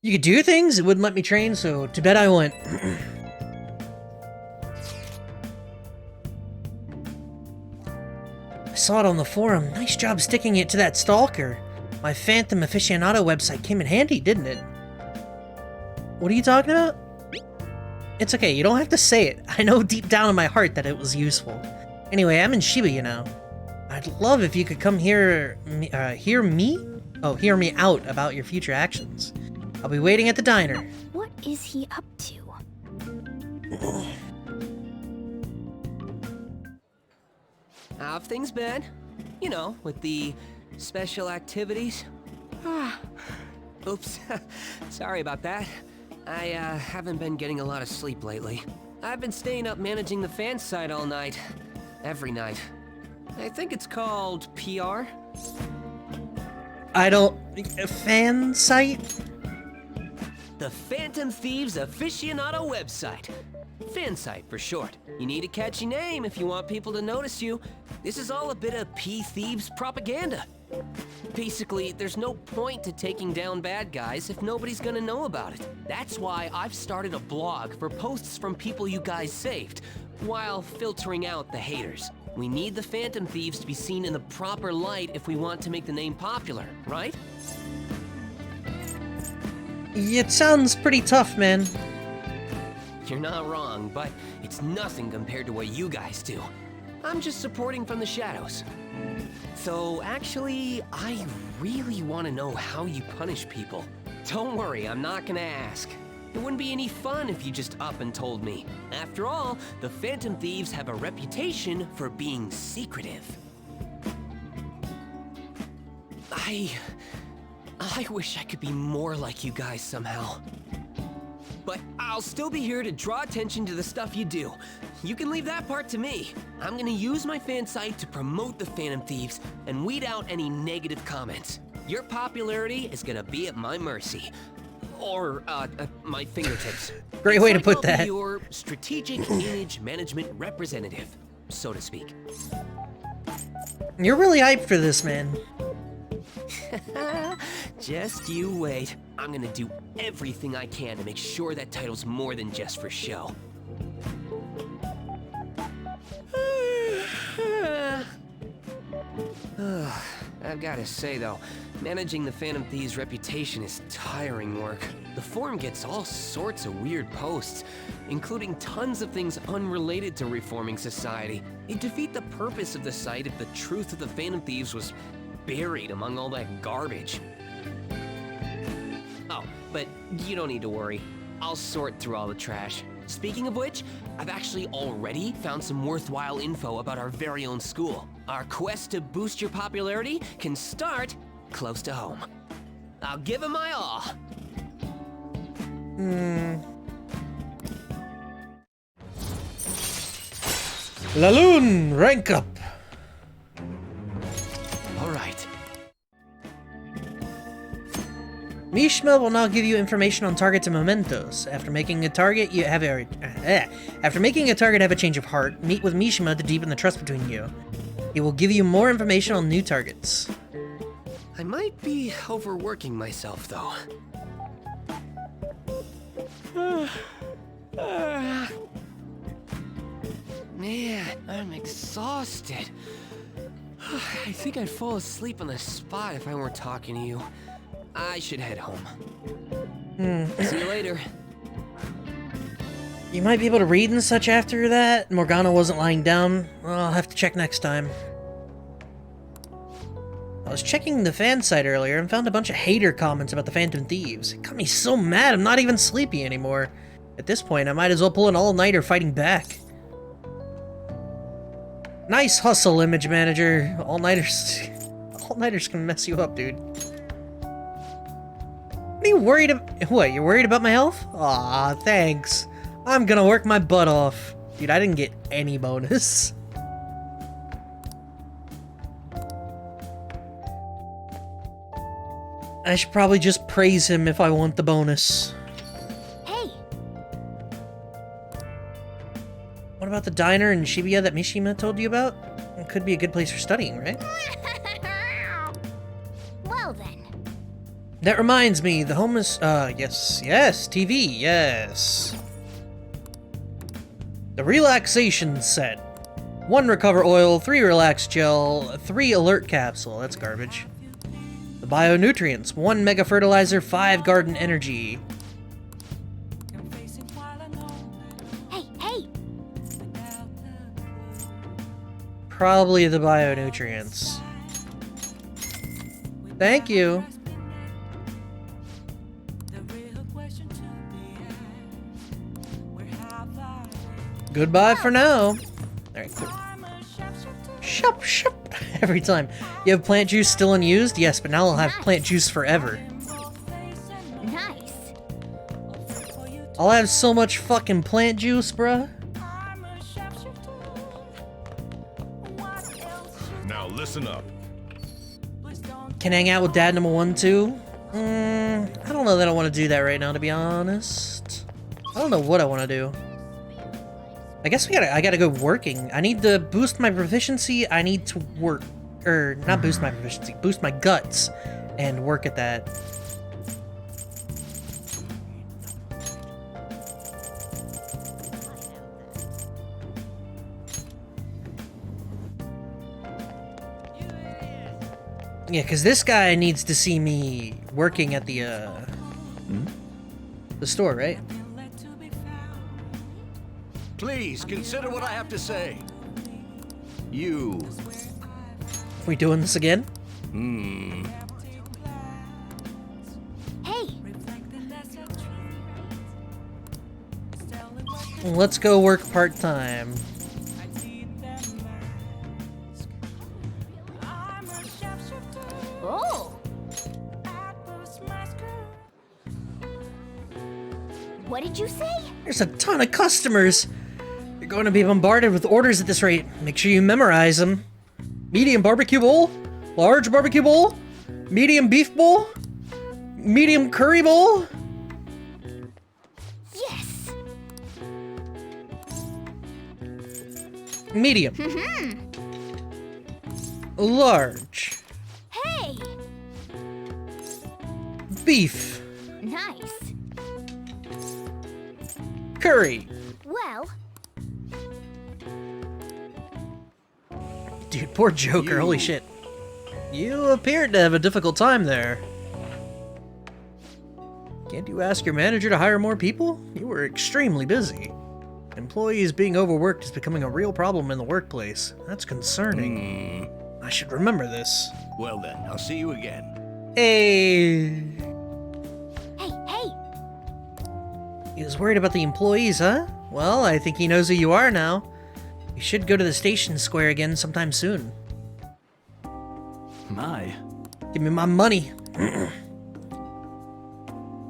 You could do things, it wouldn't let me train, so to bed I went. I saw it on the forum. Nice job sticking it to that stalker. My Phantom Aficionado website came in handy, didn't it? What are you talking about? It's okay, you don't have to say it. I know deep down in my heart that it was useful. Anyway, I'm in Shiba, you know. I'd love if you could come hear me out about your future actions. I'll be waiting at the diner. What is he up to? How have things been? You know, with the special activities. Oops. Sorry about that. I haven't been getting a lot of sleep lately. I've been staying up managing the fan site all night. Every night. I think it's called PR. Fan site? The Phantom Thieves Aficionado website. Fan site for short. You need a catchy name if you want people to notice you. This is all a bit of P-Thieves propaganda. Basically, there's no point to taking down bad guys if nobody's gonna know about it. That's why I've started a blog for posts from people you guys saved, while filtering out the haters. We need the Phantom Thieves to be seen in the proper light if we want to make the name popular, right? It sounds pretty tough, man. You're not wrong, but it's nothing compared to what you guys do. I'm just supporting from the shadows. So actually, I really want to know how you punish people. Don't worry, I'm not gonna ask. It wouldn't be any fun if you just up and told me. After all, the Phantom Thieves have a reputation for being secretive. I wish I could be more like you guys somehow. But I'll still be here to draw attention to the stuff you do. You can leave that part to me. I'm gonna use my fan site to promote the Phantom Thieves and weed out any negative comments. Your popularity is gonna be at my mercy. Or, my fingertips. Great way to put that. I'll be your strategic image management representative, so to speak. You're really hyped for this, man. Just you wait. I'm gonna do everything I can to make sure that title's more than just for show. I've gotta say though, managing the Phantom Thieves' reputation is tiring work. The forum gets all sorts of weird posts, including tons of things unrelated to reforming society. It'd defeat the purpose of the site if the truth of the Phantom Thieves was buried among all that garbage. Oh, but you don't need to worry. I'll sort through all the trash. Speaking of which, I've actually already found some worthwhile info about our very own school. Our quest to boost your popularity can start close to home. I'll give it my all. Laloon, rank up. All right. Mishima will now give you information on targets and mementos. After making a target, have a change of heart. Meet with Mishima to deepen the trust between you. He will give you more information on new targets. I might be overworking myself, though. Man, I'm exhausted. I think I'd fall asleep on the spot if I weren't talking to you. I should head home. See you later. You might be able to read and such after that. Morgana wasn't lying down. Well, I'll have to check next time. I was checking the fan site earlier and found a bunch of hater comments about the Phantom Thieves. It got me so mad I'm not even sleepy anymore. At this point, I might as well pull an all-nighter fighting back. Nice hustle, Image Manager. All-nighters can mess you up, dude. What are you worried about? What, you're worried about my health? Aw, thanks. I'm gonna work my butt off. Dude, I didn't get any bonus. I should probably just praise him if I want the bonus. Hey! What about the diner in Shibuya that Mishima told you about? It could be a good place for studying, right? Well then. That reminds me, the homeless, yes, TV, yes. The relaxation set. 1 recover oil, 3 relax gel, 3 alert capsule, that's garbage. The bionutrients, 1 mega fertilizer, 5 garden energy. Hey! Probably the bionutrients. Thank you. Goodbye for now. Alright, cool. Shup. Every time. You have plant juice still unused? Yes, but now I'll have plant juice forever. Nice. I'll have so much fucking plant juice, bruh. Now listen up. Can hang out with dad number 1 too? I don't know that I want to do that right now, to be honest. I don't know what I want to do. I guess I gotta go working. I need to boost my proficiency. I need to work, or not boost my proficiency, boost my guts, and work at that. Yeah, because this guy needs to see me working at the store, right? Please consider what I have to say. You. We doing this again? Hey! Let's go work part-time. Oh! What did you say? There's a ton of customers. You're going to be bombarded with orders at this rate. Make sure you memorize them. Medium barbecue bowl, large barbecue bowl, medium beef bowl, medium curry bowl. Yes! Medium. Large. Hey! Beef. Nice. Curry. Well, Dude, poor Joker, holy shit. You appeared to have a difficult time there. Can't you ask your manager to hire more people? You were extremely busy. Employees being overworked is becoming a real problem in the workplace. That's concerning. I should remember this. Well then, I'll see you again. Hey! hey! He was worried about the employees, huh? Well, I think he knows who you are now. You should go to the station square again sometime soon. My. Give me my money.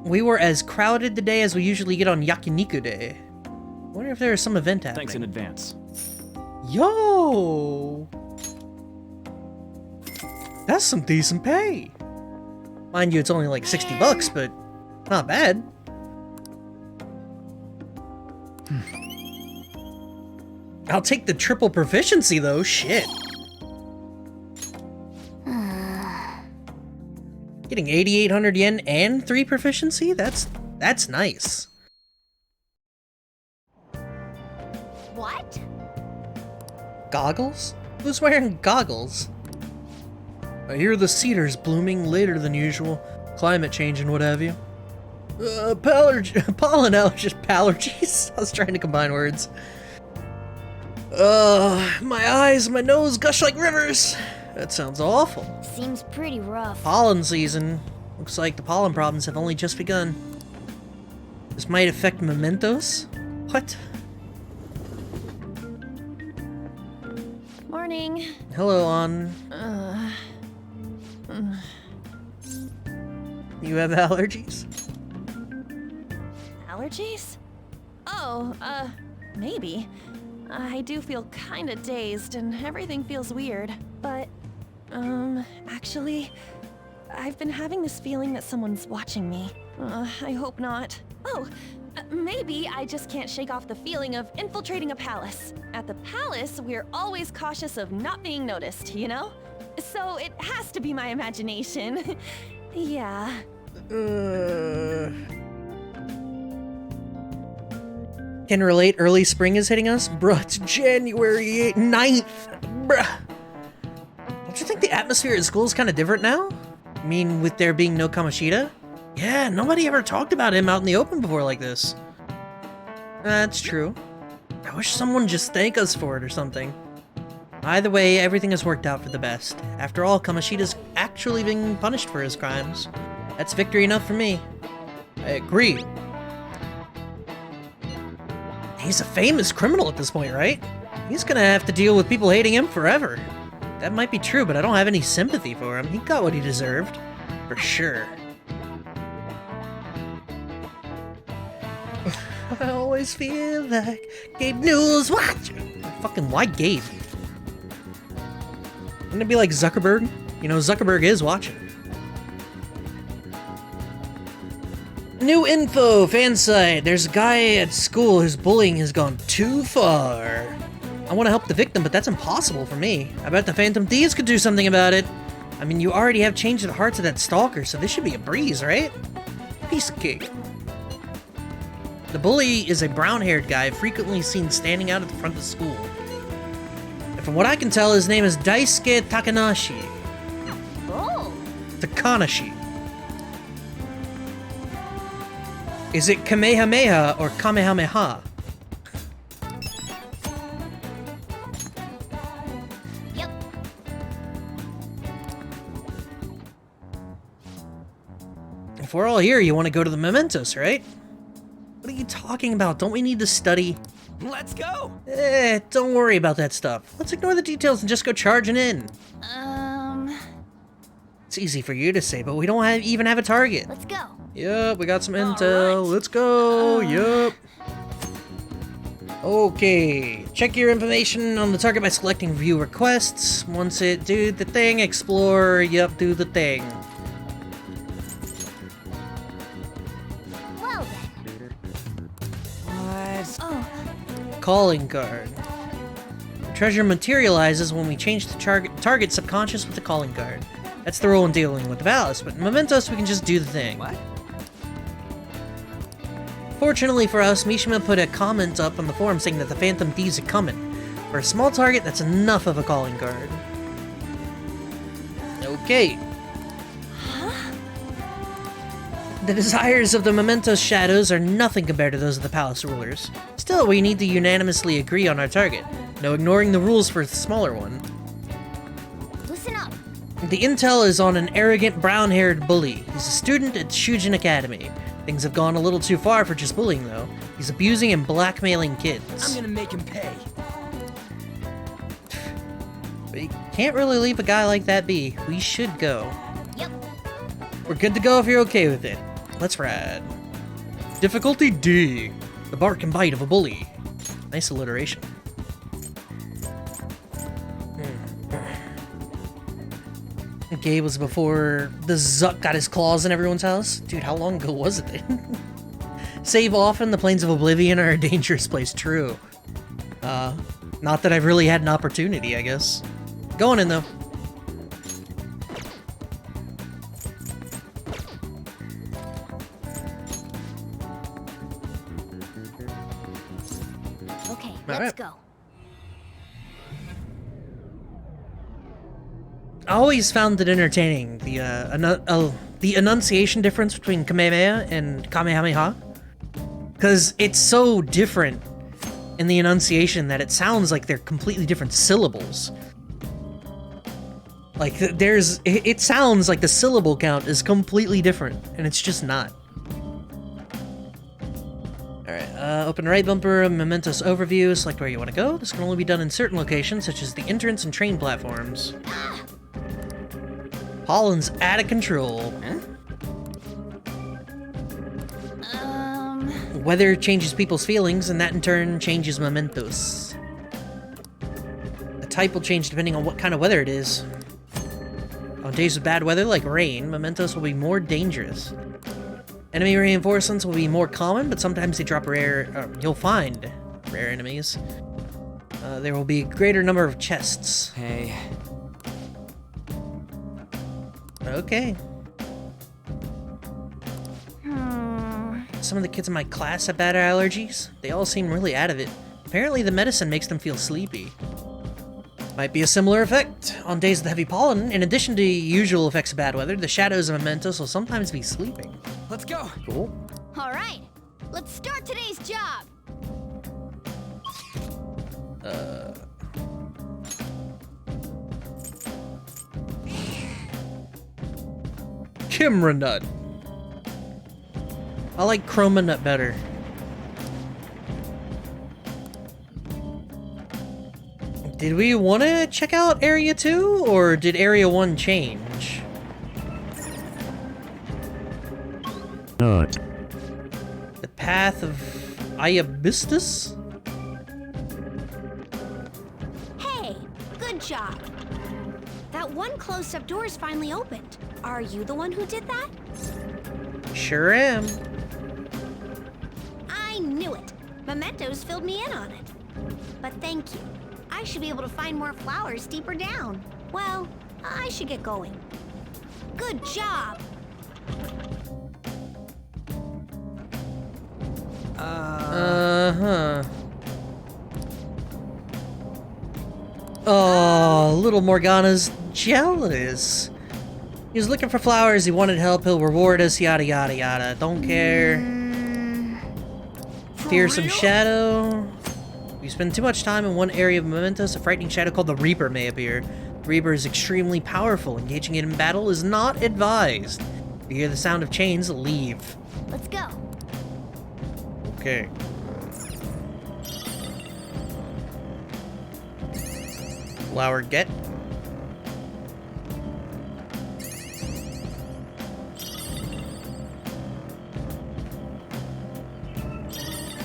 We were as crowded today as we usually get on Yakiniku Day. Wonder if there is some event happening. Thanks in advance. Yo! That's some decent pay. Mind you, it's only like 60 bucks, but not bad. I'll take the triple proficiency though, shit. Getting 8,800 yen and 3 proficiency? That's nice. What? Goggles? Who's wearing goggles? I hear the cedar's blooming later than usual. Climate change and what have you. Pollen allergies. I was trying to combine words. My eyes and my nose gush like rivers. That sounds awful. Seems pretty rough. Pollen season. Looks like the pollen problems have only just begun. This might affect mementos? What? Morning. Hello, On. You have allergies? Allergies? Oh, maybe. I do feel kinda dazed and everything feels weird. But, actually, I've been having this feeling that someone's watching me. I hope not. Oh, Maybe I just can't shake off the feeling of infiltrating a palace. At the palace, we're always cautious of not being noticed, you know? So it has to be my imagination. Yeah. Can relate, early spring is hitting us? Bruh, it's January 9th. Bruh. Don't you think the atmosphere at school is kind of different now? I mean, with there being no Kamoshida? Yeah, nobody ever talked about him out in the open before like this. That's true. I wish someone just thank us for it or something. Either way, everything has worked out for the best. After all, Kamoshida's actually being punished for his crimes. That's victory enough for me. I agree. He's a famous criminal at this point, right? He's gonna have to deal with people hating him forever. That might be true, but I don't have any sympathy for him. He got what he deserved. For sure. I always feel like Gabe Newell's watching. Fucking why Gabe? Wouldn't it be like Zuckerberg? You know, Zuckerberg is watching. New info, fan site. There's a guy at school whose bullying has gone too far. I want to help the victim, but that's impossible for me. I bet the Phantom Thieves could do something about it. I mean, you already have changed the hearts of that stalker, so this should be a breeze, right? Piece of cake. The bully is a brown-haired guy frequently seen standing out at the front of the school. And from what I can tell, his name is Daisuke Takanashi. Oh. Takanashi. Is it Kamehameha or Kamehameha? Yep. If we're all here, you want to go to the mementos, right? What are you talking about? Don't we need to study? Let's go! Don't worry about that stuff. Let's ignore the details and just go charging in. It's easy for you to say, but we don't even have a target. Let's go. Yep, we got some intel. Right. Let's go. Yep. Okay. Check your information on the target by selecting view requests. Once it do the thing, explore. Yep, do the thing. Well then. What? Oh. Calling card. Treasure materializes when we change the target subconscious with the calling card. That's the rule in dealing with the palace, but in Mementos we can just do the thing. What? Fortunately for us, Mishima put a comment up on the forum saying that the Phantom Thieves are coming. For a small target, that's enough of a calling card. Okay. Huh? The desires of the Mementos shadows are nothing compared to those of the palace rulers. Still, we need to unanimously agree on our target. No ignoring the rules for the smaller one. Listen up. The intel is on an arrogant, brown-haired bully. He's a student at Shujin Academy. Things have gone a little too far for just bullying, though. He's abusing and blackmailing kids. I'm gonna make him pay. But you can't really leave a guy like that be. We should go. Yep. We're good to go if you're okay with it. Let's ride. Difficulty D. The bark and bite of a bully. Nice alliteration. Okay, was before the Zuck got his claws in everyone's house? Dude, how long ago was it then? Save often, the Plains of Oblivion are a dangerous place, true. Not that I've really had an opportunity, I guess. Going in, though. Okay, let's go. I always found it entertaining, the enunciation difference between Kamehameha and Kamehameha. Because it's so different in the enunciation that it sounds like they're completely different syllables. Like, it sounds like the syllable count is completely different, and it's just not. Alright, open right bumper, Mementos overview, select where you want to go. This can only be done in certain locations, such as the entrance and train platforms. Pollen's out of control. Huh? Weather changes people's feelings, and that in turn changes mementos. The type will change depending on what kind of weather it is. On days of bad weather, like rain, mementos will be more dangerous. Enemy reinforcements will be more common, but sometimes they drop rare... you'll find rare enemies. There will be a greater number of chests. Hey. Okay. Some of the kids in my class have bad allergies. They all seem really out of it. Apparently the medicine makes them feel sleepy. Might be a similar effect on days of heavy pollen. In addition to usual effects of bad weather, the shadows of mementos will sometimes be sleeping. Let's go. Cool. All right, let's start today's job. Kimra Nut. I like Chroma Nut better. Did we want to check out Area 2, or did Area 1 change? Nut. The Path of Iabistus? Hey, good job. That one closed-up door is finally opened. Are you the one who did that? Sure am. I knew it. Mementos filled me in on it. But thank you. I should be able to find more flowers deeper down. Well, I should get going. Good job! Oh, little Morgana's jealous. He was looking for flowers, he wanted help, he'll reward us, yada yada yada. Don't care. Fearsome shadow. If you spend too much time in one area of Mementos, a frightening shadow called the Reaper may appear. The Reaper is extremely powerful. Engaging it in battle is not advised. If you hear the sound of chains, leave. Let's go. Okay. Flower get.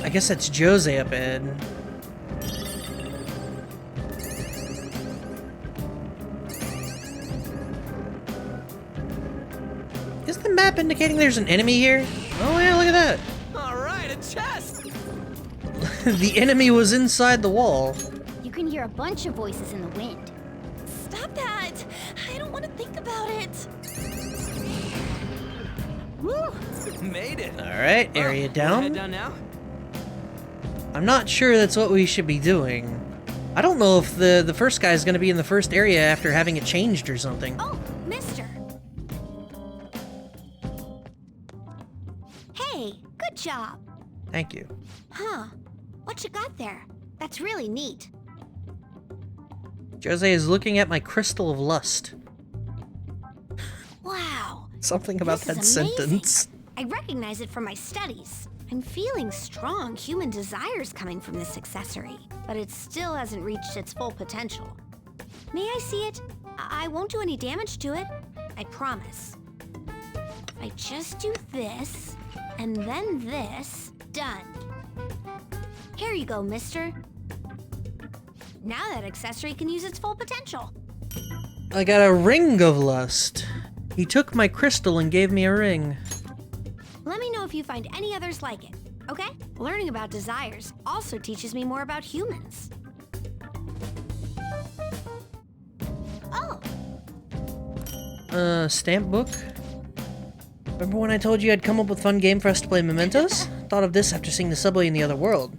I guess that's Jose up ahead. Is the map indicating there's an enemy here? Oh yeah, look at that. All right, a chest. The enemy was inside the wall. You can hear a bunch of voices in the wind. Stop that! I don't want to think about it. Woo! Made it. All right, area Well, down. Head down now. I'm not sure that's what we should be doing. I don't know if the first guy is going to be in the first area after having it changed or something. Oh, mister. Hey, good job. Thank you. Huh. What you got there? That's really neat. Jose is looking at my crystal of lust. Wow. Something about This that is amazing. sentence. I recognize it from my studies. I'm feeling strong human desires coming from this accessory, but it still hasn't reached its full potential. May I see it? I won't do any damage to it. I promise. If I just do this, and then this, done. Here you go, mister. Now that accessory can use its full potential. I got a ring of lust. He took my crystal and gave me a ring. Let me know if you find any others like it, okay? Learning about desires also teaches me more about humans. Oh, Stamp book? Remember when I told you I'd come up with a fun game for us to play Mementos? Thought of this after seeing the subway in the other world.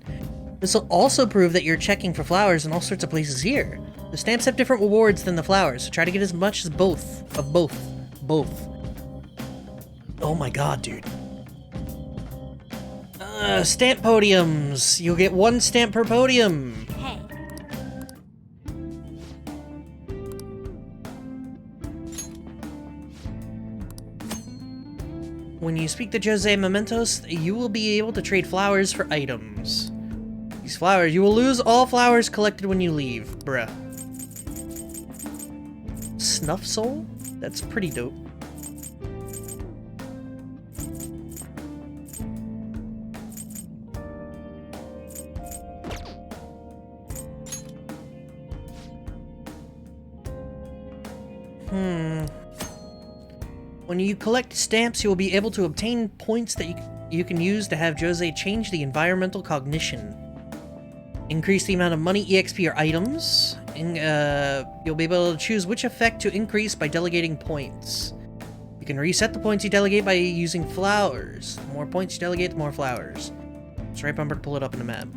This will also prove that you're checking for flowers in all sorts of places here. The stamps have different rewards than the flowers, so try to get as much as both. Of both. Both. Oh my god, dude. Stamp podiums! You'll get 1 stamp per podium! hey. When you speak to Jose Mementos, you will be able to trade flowers for items. These flowers, you will lose all flowers collected when you leave, bruh. Snuff Soul? That's pretty dope. When you collect stamps, you will be able to obtain points that you can use to have Jose change the environmental cognition. Increase the amount of money, EXP, or items. And, you'll be able to choose which effect to increase by delegating points. You can reset the points you delegate by using flowers. The more points you delegate, the more flowers. It's right bumper to pull it up in the map.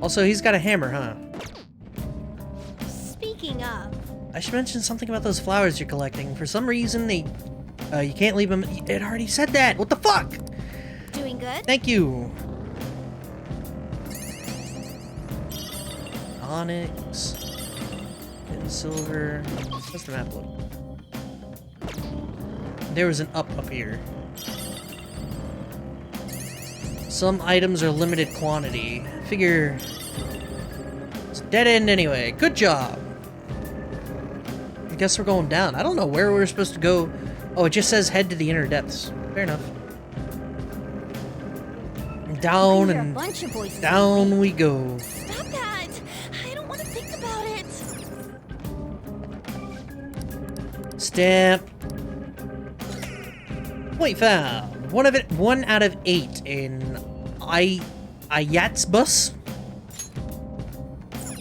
Also, he's got a hammer, huh? Speaking of... I should mention something about those flowers you're collecting. For some reason, you can't leave them... It already said that! What the fuck? Doing good? Thank you! Onyx... and silver... What's the map look? There was an up here. Some items are limited quantity. Figure... It's a dead end anyway. Good job! I guess we're going down. I don't know where we're supposed to go. Oh, it just says head to the inner depths. Fair enough. Down and down we go. Stop that! I don't want to think about it. Stamp. Point found. One out of 8 in Ayatsbus.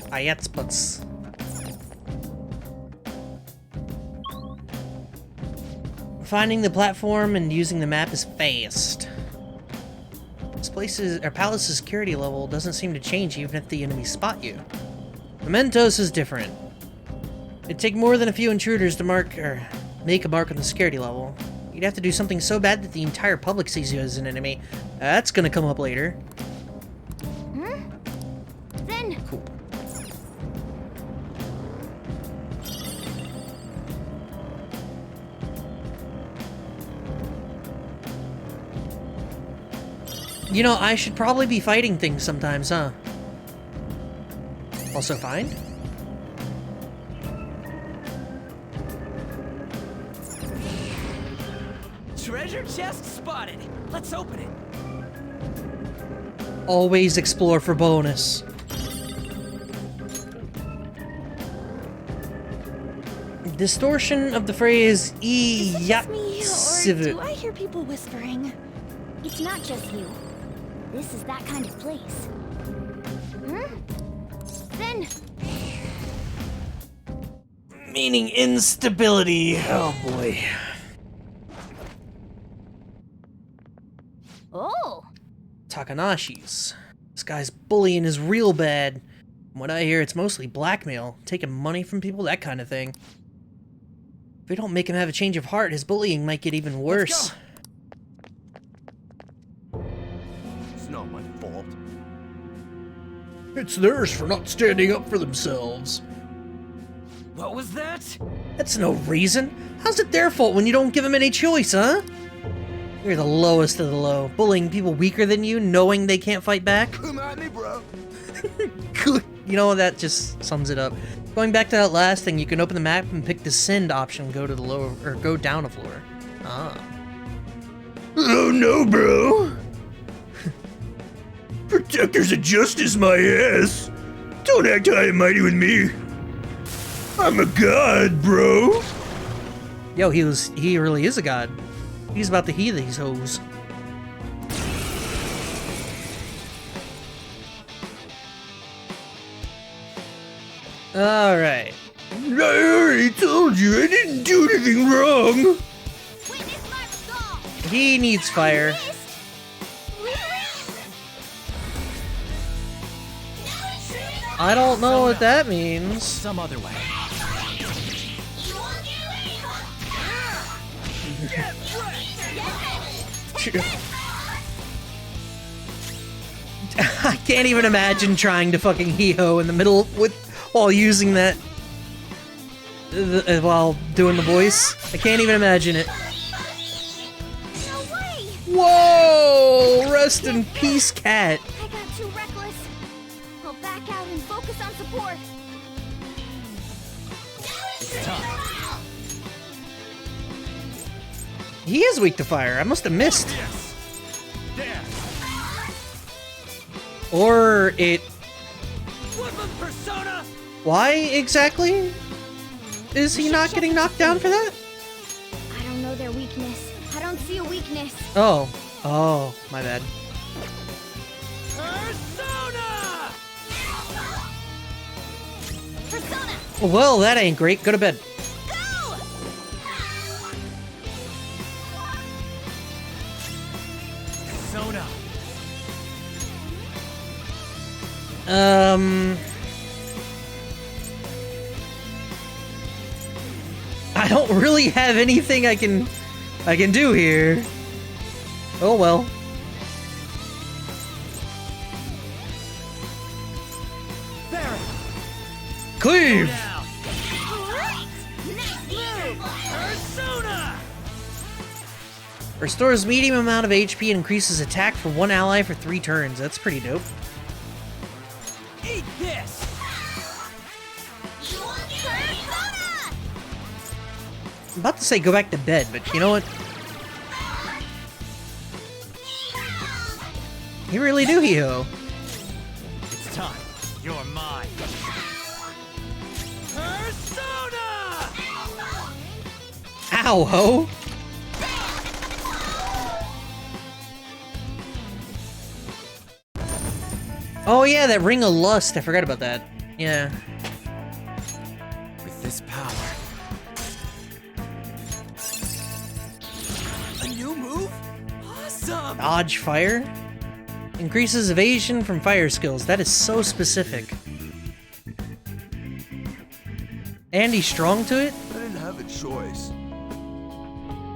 Ayatsbus. Finding the platform and using the map is fast. This palace's security level doesn't seem to change even if the enemies spot you. Mementos is different. It'd take more than a few intruders to make a mark on the security level. You'd have to do something so bad that the entire public sees you as an enemy. That's gonna come up later. Then. Cool. You know, I should probably be fighting things sometimes, huh? Also find? Treasure chest spotted. Let's open it. Always explore for bonus. Distortion of the phrase Is it just me, or "Yatsivit." do I hear people whispering? It's not just you. This is that kind of place. Then. Meaning instability. Oh boy. Oh. Takanashi's. This guy's bullying is real bad. From what I hear, it's mostly blackmail, taking money from people, that kind of thing. If we don't make him have a change of heart, his bullying might get even worse. It's not my fault. It's theirs for not standing up for themselves. What was that? That's no reason. How's it their fault when you don't give them any choice, huh? You're the lowest of the low, bullying people weaker than you, knowing they can't fight back. Come at me, bro. You know, that just sums it up. Going back to that last thing, you can open the map and pick the send option, go to the lower, or go down a floor. Ah. Oh no, bro! Protectors of justice, my ass! Don't act high and mighty with me! I'm a god, bro! Yo, he really is a god. He's about to heal these hoes. Alright. I already told you I didn't do anything wrong! He needs fire. I don't know what that means. Some other way. I can't even imagine trying to fucking hee-ho in the middle while using that while doing the voice. I can't even imagine it. Whoa! Rest in peace, cat. I got too reckless. I'll back out and focus on support. He is weak to fire. I must have missed. Or it... Woodland persona. Why exactly? Is he not getting knocked down for that? I don't know their weakness. I don't see a weakness. Oh. Oh, my bad. Persona! Well, that ain't great. Go to bed. Go! Soda. I don't really have anything I can do here. Oh well. There. Cleave! Great! Nice move! Persona. Restores medium amount of HP and increases attack for one ally for 3 turns. That's pretty dope. Eat this. Persona! I'm about to say go back to bed, but you know what? You really do, Hee-Ho. It's time. You're mine. Persona. Ow, ho! Oh yeah, that Ring of Lust. I forgot about that. Yeah. With this power. A new move? Awesome! Dodge fire? Increases evasion from fire skills. That is so specific. And he's strong to it? I didn't have a choice.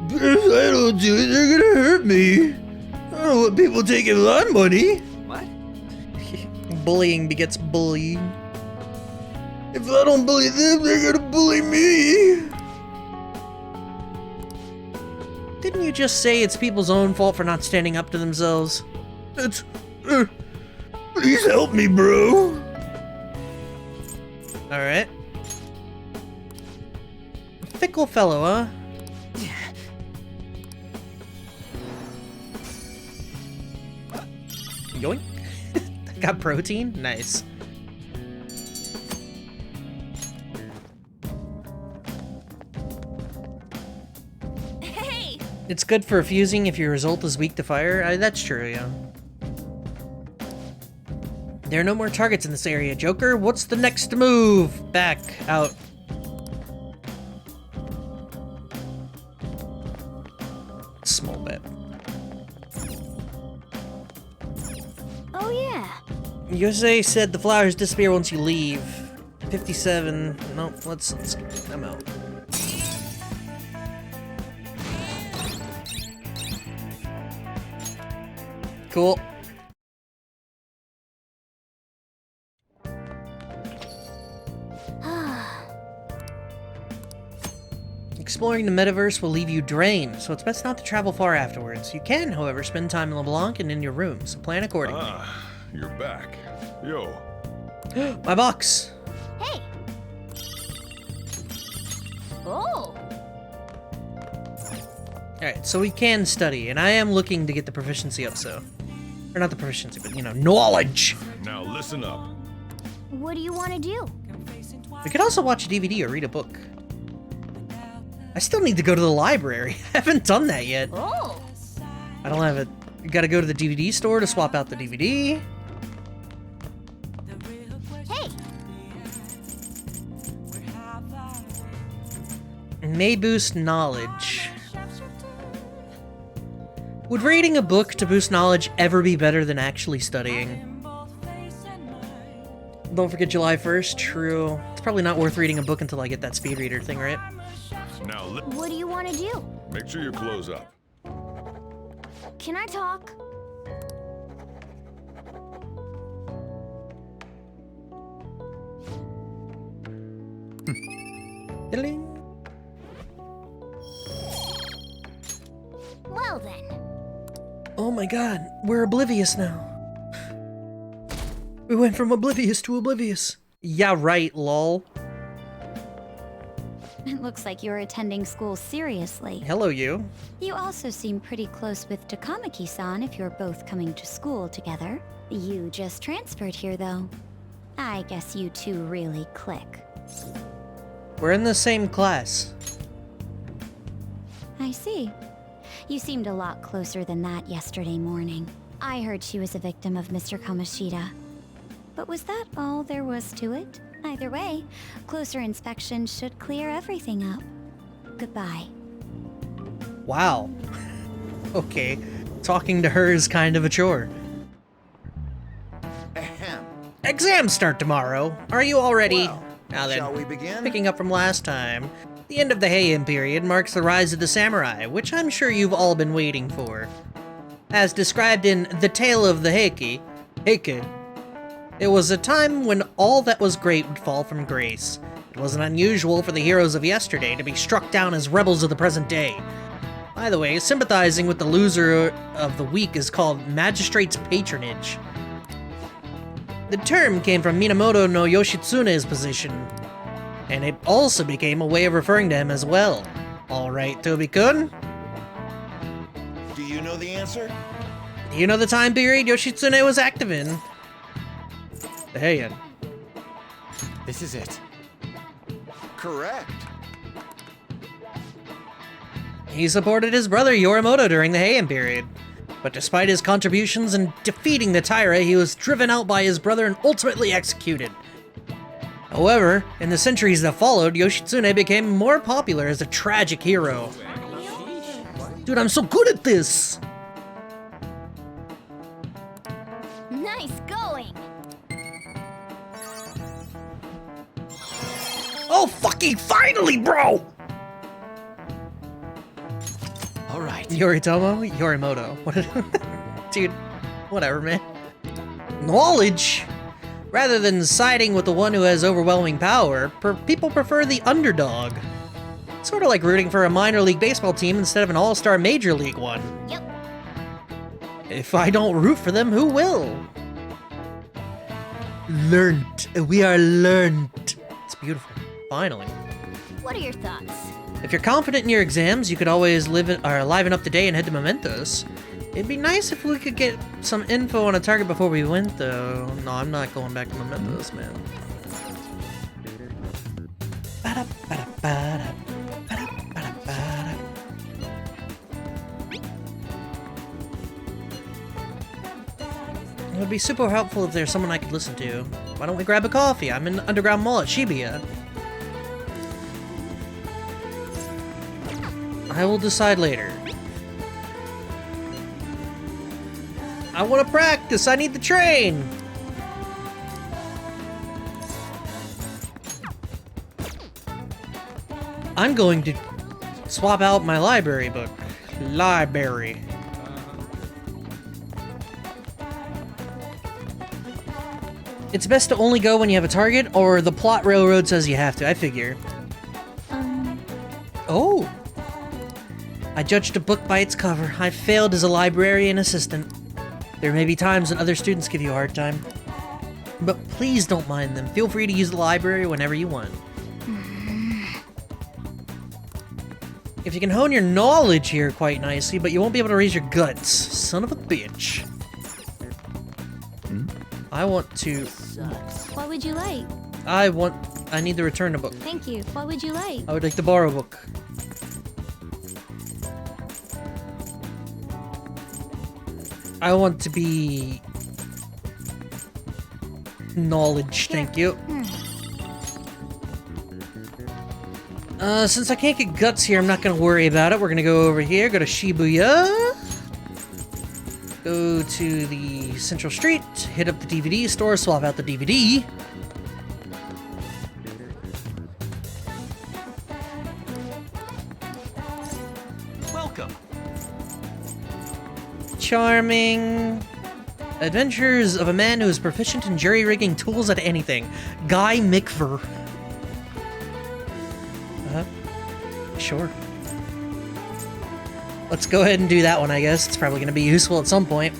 If I don't do it, they're gonna hurt me. I don't want people taking my money. What? Bullying begets bullying. If I don't bully them, they're gonna bully me. Didn't you just say it's people's own fault for not standing up to themselves? It's... please help me, bro. Alright. Fickle fellow, huh? Yoink. Got protein? Nice. Hey! It's good for fusing if your result is weak to fire. That's true, yeah. There are no more targets in this area. Joker, what's the next move? Back. Out. Small bit. Oh yeah. Yosei said the flowers disappear once you leave. 57. Nope, let's I'm out. Cool. Exploring the metaverse will leave you drained, so it's best not to travel far afterwards. You can, however, spend time in LeBlanc and in your room, so plan accordingly. Ah, you're back. Yo. My box! Hey. Oh. Alright, so we can study, and I am looking to get the proficiency up, so... Or not the proficiency, but, you know, knowledge! Now listen up. What do you want to do? We could also watch a DVD or read a book. I still need to go to the library. I haven't done that yet. Oh. I don't have it. You gotta go to the DVD store to swap out the DVD. Hey. May boost knowledge. Would reading a book to boost knowledge ever be better than actually studying? Don't forget July 1st, true. It's probably not worth reading a book until I get that speed reader thing, right? Now What do you want to do? make sure you close up. Can I talk? Ding. Well then. Oh my god, we're oblivious now. We went from oblivious to oblivious. Yeah, right, lol. It looks like you're attending school seriously. Hello, you. You also seem pretty close with Takamaki-san if you're both coming to school together. You just transferred here, though. I guess you two really click. We're in the same class. I see. You seemed a lot closer than that yesterday morning. I heard she was a victim of Mr. Kamoshida. But was that all there was to it? Either way, closer inspection should clear everything up. Goodbye. Wow. Okay. Talking to her is kind of a chore. Ahem. Exams start tomorrow. Are you all ready? Well, Now then, shall we begin? picking up from last time, the end of the Heian period marks the rise of the samurai, which I'm sure you've all been waiting for. As described in The Tale of the Heike, it was a time when all that was great would fall from grace. It wasn't unusual for the heroes of yesterday to be struck down as rebels of the present day. By the way, sympathizing with the loser of the week is called magistrate's patronage. The term came from Minamoto no Yoshitsune's position, and it also became a way of referring to him as well. Alright, Tobi-kun? Do you know the answer? Do you know the time period Yoshitsune was active in? The Heian. This is it. Correct. He supported his brother Yorimoto during the Heian period. But despite his contributions in defeating the Taira, he was driven out by his brother and ultimately executed. However, in the centuries that followed, Yoshitsune became more popular as a tragic hero. Dude, I'm so good at this! Nice going! Oh, fucking finally, bro! All right. Yorimoto. What? Dude, whatever, man. Knowledge! Rather than siding with the one who has overwhelming power, people prefer the underdog. Sort of like rooting for a minor league baseball team instead of an all-star major league one. Yep. If I don't root for them, who will? Learned. We are learned. It's beautiful. Finally. What are your thoughts? If you're confident in your exams, you could always liven up the day and head to Mementos. It'd be nice if we could get some info on a target before we went, though. No, I'm not going back to Mementos, man. It would be super helpful if there's someone I could listen to. Why don't we grab a coffee? I'm in the underground mall at Shibuya. I will decide later. I want to practice. I need the train. I'm going to swap out my library book. Library. It's best to only go when you have a target, or the plot railroad says you have to. I figure. Oh. I judged a book by its cover. I failed as a librarian assistant. There may be times when other students give you a hard time. But please don't mind them. Feel free to use the library whenever you want. If you can hone your knowledge here quite nicely, but you won't be able to raise your guts. Son of a bitch. I want to... What would you like? I need to return the book. Thank you. What would you like? I would like to borrow a book. I want to be... knowledge, thank you. Since I can't get guts here, I'm not gonna worry about it. We're gonna go over here, go to Shibuya. Go to the Central Street, hit up the DVD store, swap out the DVD. Welcome. Charming. Adventures of a man who is proficient in jury-rigging tools at anything. Guy Mickver. Sure. Let's go ahead and do that one, I guess. It's probably going to be useful at some point.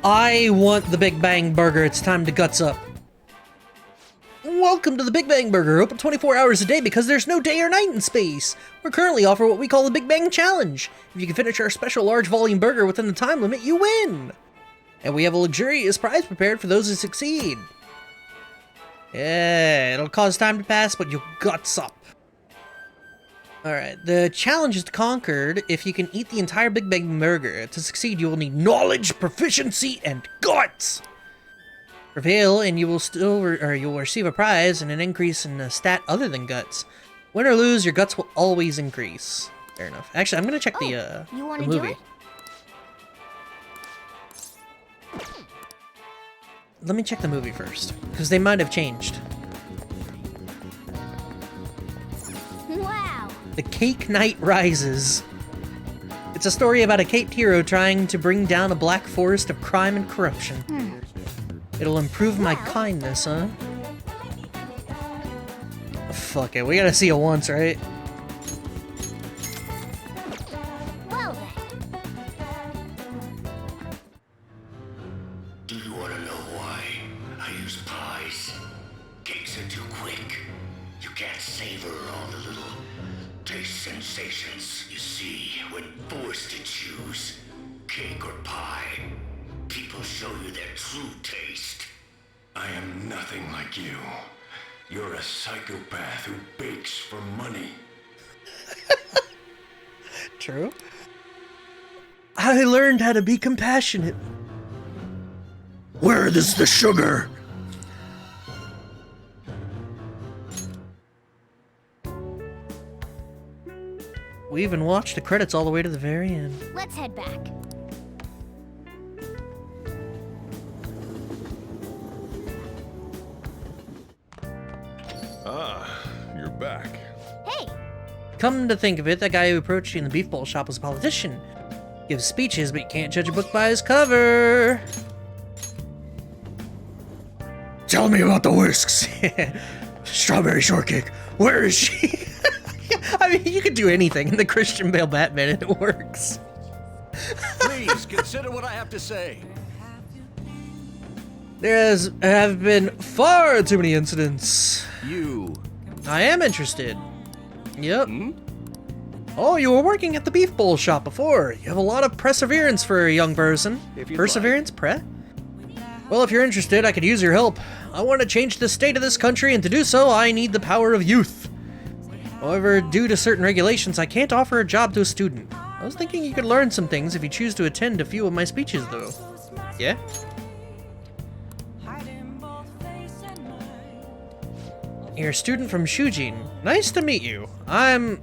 I want the Big Bang Burger. It's time to guts up. Welcome to the Big Bang Burger, open 24 hours a day because there's no day or night in space. We're currently offering what we call the Big Bang Challenge. If you can finish our special large volume burger within the time limit, you win. And we have a luxurious prize prepared for those who succeed. Yeah, it'll cause time to pass, but you'll guts up. Alright, the challenge is conquered if you can eat the entire Big Bang Burger. To succeed, you will need knowledge, proficiency, and guts. Prevail, and you will you'll receive a prize and an increase in a stat other than guts. Win or lose, your guts will always increase. Fair enough. Actually, I'm gonna check the wanna movie. do it? Let me check the movie first, because they might have changed. Wow. The Cake Knight Rises. It's a story about a caped hero trying to bring down a black forest of crime and corruption. It'll improve my kindness, huh? Fuck it, we gotta see it once, right? Well then. Do you want to know why I use pies? Cakes are too quick. You can't savor all the little taste sensations you see when forced to choose cake or pie. People show you their true taste. I am nothing like you. You're a psychopath who bakes for money. True. I learned how to be compassionate. Where is the sugar? We even watched the credits all the way to the very end. Let's head back. Ah, you're back. Hey, Come to think of it, that guy who approached you in the beef bowl shop was a politician. Gives speeches, but you can't judge a book by his cover. Tell me about the whisks. Strawberry shortcake. Where is she? I mean, you could do anything in the Christian Bale Batman and it works. Please consider what I have to say. There have been far too many incidents. You. I am interested. Yep. Oh, you were working at the beef bowl shop before. You have a lot of perseverance for a young person. If you'd Perseverance? Well, if you're interested, I could use your help. I want to change the state of this country, and to do so, I need the power of youth. However, due to certain regulations, I can't offer a job to a student. I was thinking you could learn some things if you choose to attend a few of my speeches, though. Yeah? You're a student from Shujin. Nice to meet you. I'm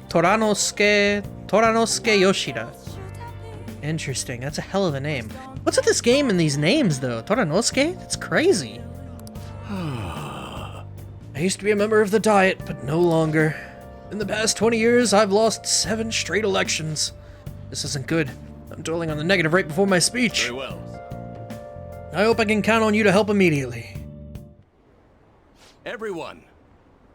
Toranosuke Yoshida. Interesting, that's a hell of a name. What's with this game and these names, though? Toranosuke? That's crazy. I used to be a member of the Diet, but no longer. In the past 20 years, I've lost 7 straight elections. This isn't good. I'm dwelling on the negative right before my speech. Very well. I hope I can count on you to help immediately. Everyone.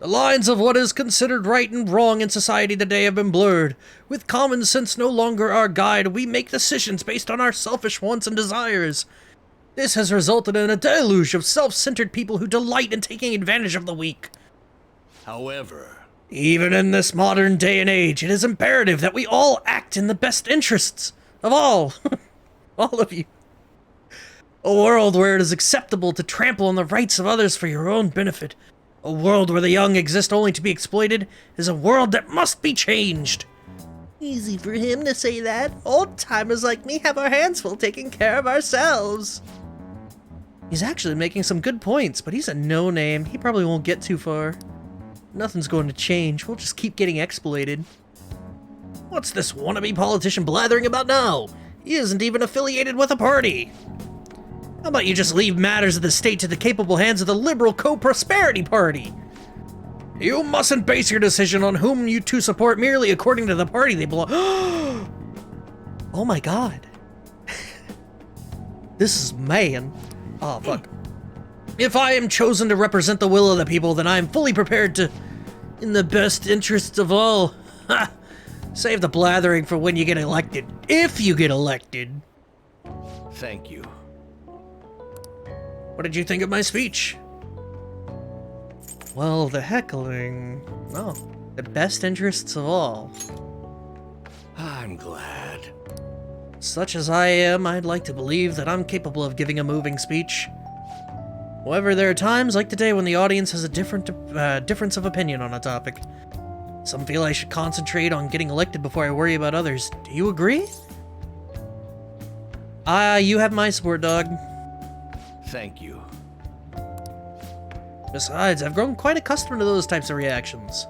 The lines of what is considered right and wrong in society today have been blurred. With common sense no longer our guide, we make decisions based on our selfish wants and desires. This has resulted in a deluge of self-centered people who delight in taking advantage of the weak. However, Even in this modern day and age, it is imperative that we all act in the best interests of all. All of you. A world where it is acceptable to trample on the rights of others for your own benefit. A world where the young exist only to be exploited is a world that must be changed. Easy for him to say that. Old-timers like me have our hands full taking care of ourselves. He's actually making some good points, but he's a no-name. He probably won't get too far. Nothing's going to change. We'll just keep getting exploited. What's this wannabe politician blathering about now? He isn't even affiliated with a party. How about you just leave matters of the state to the capable hands of the Liberal Co-Prosperity Party? You mustn't base your decision on whom you two support merely according to the party they belong. Oh my god. This is man. Oh, fuck. If I am chosen to represent the will of the people, then I am fully prepared to, in the best interests of all. Ha! Save the blathering for when you get elected. If you get elected. thank you. What did you think of my speech? Well, the heckling... Oh, the best interests of all. I'm glad. Such as I am, I'd like to believe that I'm capable of giving a moving speech. However, there are times like today when the audience has a difference of opinion on a topic. Some feel I should concentrate on getting elected before I worry about others. Do you agree? You have my support, dog. Thank you. Besides, I've grown quite accustomed to those types of reactions.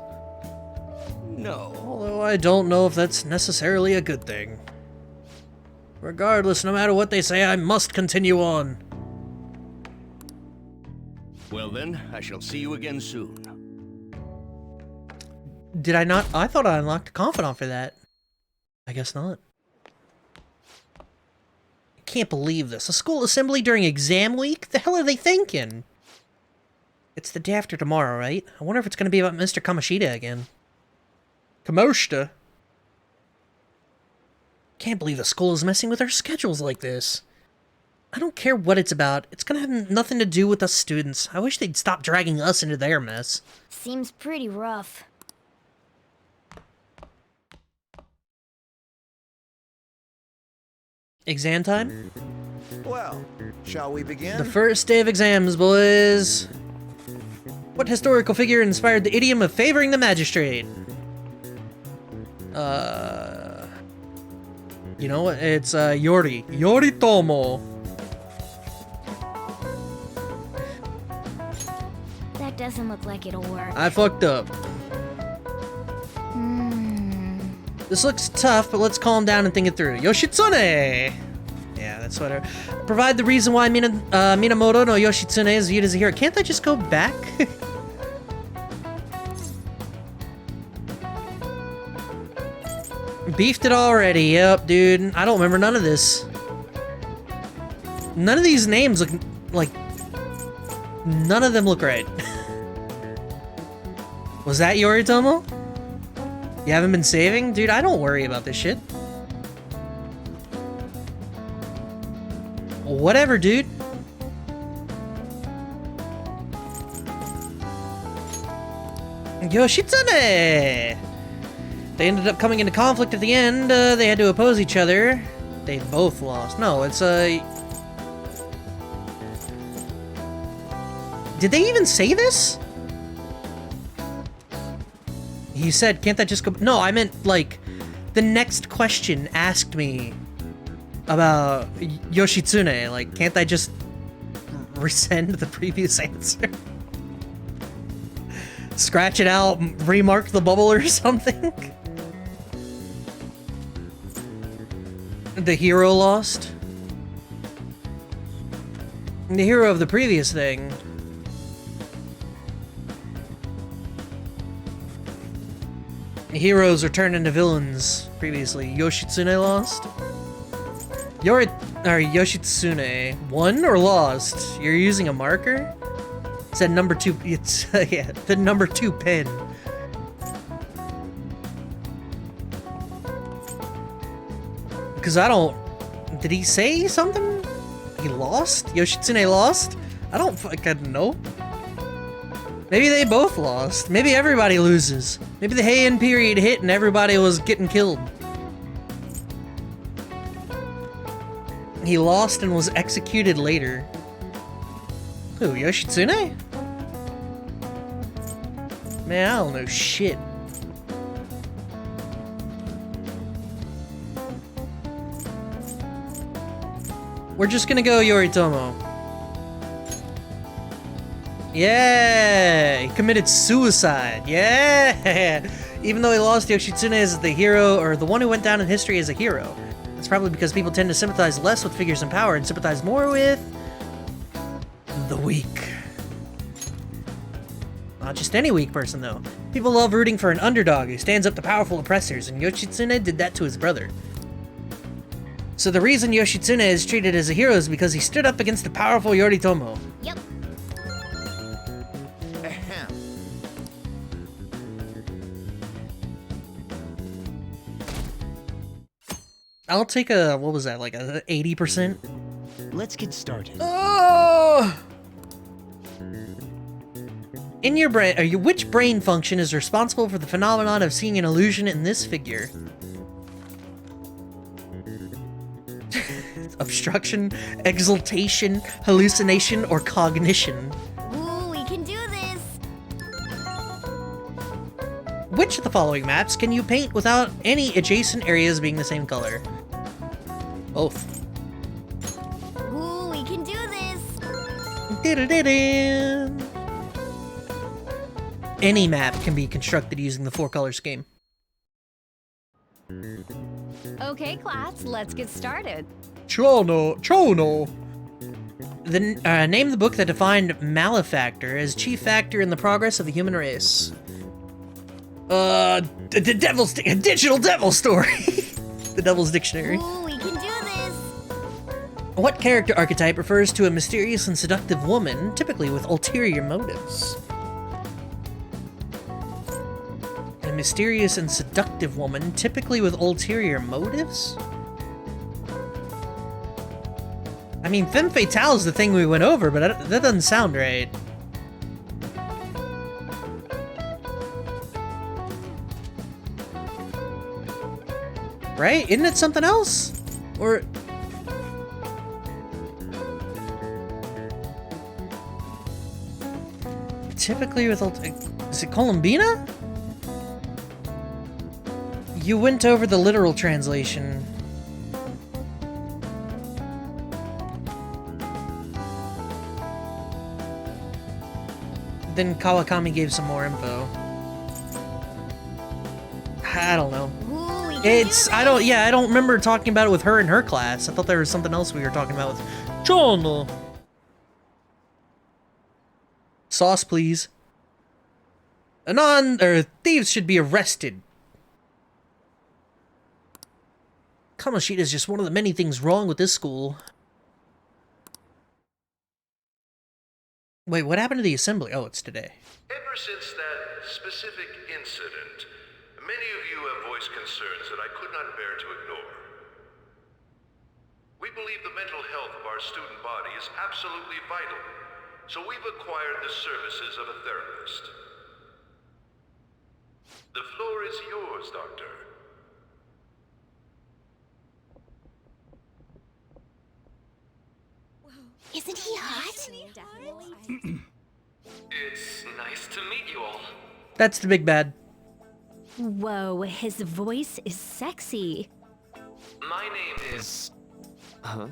No. Although I don't know if that's necessarily a good thing. Regardless, no matter what they say, I must continue on. Well then, I shall see you again soon. Did I not? I thought I unlocked a confidant for that. I guess not. I can't believe this. A school assembly during exam week? The hell are they thinking? It's the day after tomorrow, right? I wonder if it's going to be about Mr. Kamoshida again. Kamoshida? Can't believe the school is messing with our schedules like this. I don't care what it's about. It's going to have nothing to do with us students. I wish they'd stop dragging us into their mess. Seems pretty rough. Exam time? Well, shall we begin? The first day of exams, boys. What historical figure inspired the idiom of favoring the magistrate? You know what? It's, Yoritomo. That doesn't look like it'll work. I fucked up. This looks tough, but let's calm down and think it through. Yoshitsune! Yeah, that's what I... Provide the reason why Minamoto no Yoshitsune is viewed as a hero. Can't I just go back? Beefed it already. Yep, dude. I don't remember none of this. None of these names look like... None of them look right. Was that Yoritomo? You haven't been saving? Dude, I don't worry about this shit. Whatever, dude. Yoshitsune! They ended up coming into conflict at the end. They had to oppose each other. They both lost. No, it's Did they even say this? He said, can't that just go... No, I meant, like, the next question asked me about Yoshitsune. Like, can't I just rescind the previous answer? Scratch it out, remark the bubble or something? The hero lost? The hero of the previous thing. Heroes are turned into villains previously. Yoshitsune lost? Yoshitsune won or lost? You're using a marker? It said number 2. It's yeah, the number 2 pin. Because I don't... Did he say something? He lost? Yoshitsune lost? I don't fucking know. Maybe they both lost. Maybe everybody loses. Maybe the Heian period hit and everybody was getting killed. He lost and was executed later. Who, Yoshitsune? Man, I don't know shit. We're just gonna go Yoritomo. Yeah! He committed suicide. Yeah! Even though he lost, Yoshitsune is the hero, or the one who went down in history as a hero. It's probably because people tend to sympathize less with figures in power and sympathize more with... the weak. Not just any weak person, though. People love rooting for an underdog who stands up to powerful oppressors, and Yoshitsune did that to his brother. So the reason Yoshitsune is treated as a hero is because he stood up against the powerful Yoritomo. Yep. I'll take a, what was that, like a 80%? Let's get started. Oh! In your brain, which brain function is responsible for the phenomenon of seeing an illusion in this figure? Obstruction, exaltation, hallucination, or cognition? Ooh, we can do this! Which of the following maps can you paint without any adjacent areas being the same color? Both. Ooh, we can do this! Da-da-da-da. Any map can be constructed using the 4-color scheme. Okay, class, let's get started. Chono. Name the book that defined malefactor as chief factor in the progress of the human race. The Digital Devil Story. The Devil's Dictionary. Ooh, we can do this! What character archetype refers to a mysterious and seductive woman, typically with ulterior motives? A mysterious and seductive woman, typically with ulterior motives? I mean, femme fatale is the thing we went over, but that doesn't sound right. Right? Isn't it something else? Or... typically with is it Columbina? You went over the literal translation. Then Kawakami gave some more info. I don't know. Ooh, we can It's, do this! I don't remember talking about it with her in her class. I thought there was something else we were talking about with Chono. Sauce, please. Thieves should be arrested. Kamoshida is just one of the many things wrong with this school. Wait, what happened to the assembly? Oh, it's today. Ever since that specific incident, many of you have voiced concerns that I could not bear to ignore. We believe the mental health of our student body is absolutely vital, so we've acquired the services of a therapist. The floor is yours, Doctor. Isn't he hot? It's nice to meet you all. That's the big bad. Whoa, his voice is sexy. My name is... Huh?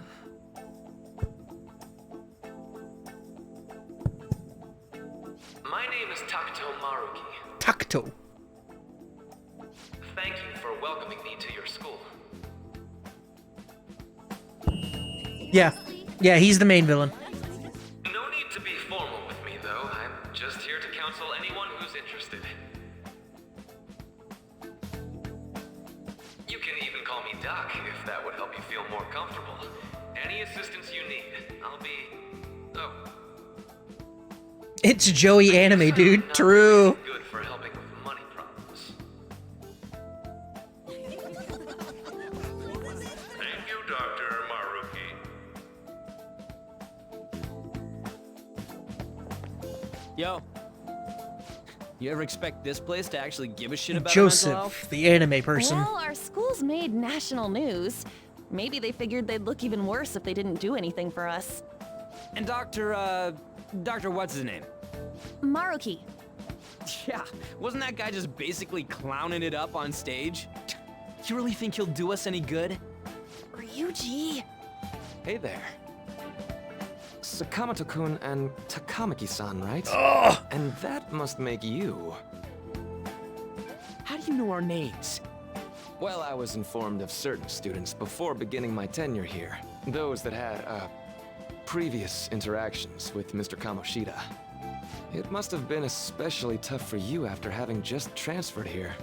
My name is Takuto Maruki. Takuto. Thank you for welcoming me to your school. Yeah, he's the main villain. No need to be formal with me, though. I'm just here to counsel anyone who's interested. You can even call me Doc, if that would help you feel more comfortable. Any assistance you need, I'll be... Oh. It's Joey Anime, dude. True. Good for helping with money problems. Thank you, Dr. Maruki. Yo. You ever expect this place to actually give a shit about our mental health? Joseph, the anime person. Well, our school's made national news. Maybe they figured they'd look even worse if they didn't do anything for us. And Dr. what's his name? Maruki. Yeah, wasn't that guy just basically clowning it up on stage? You really think he'll do us any good? Ryuji. Hey there. Sakamoto-kun and Takamaki-san, right? Ugh. And that must make you. How do you know our names? Well, I was informed of certain students before beginning my tenure here. Those that had, previous interactions with Mr. Kamoshida. It must have been especially tough for you after having just transferred here.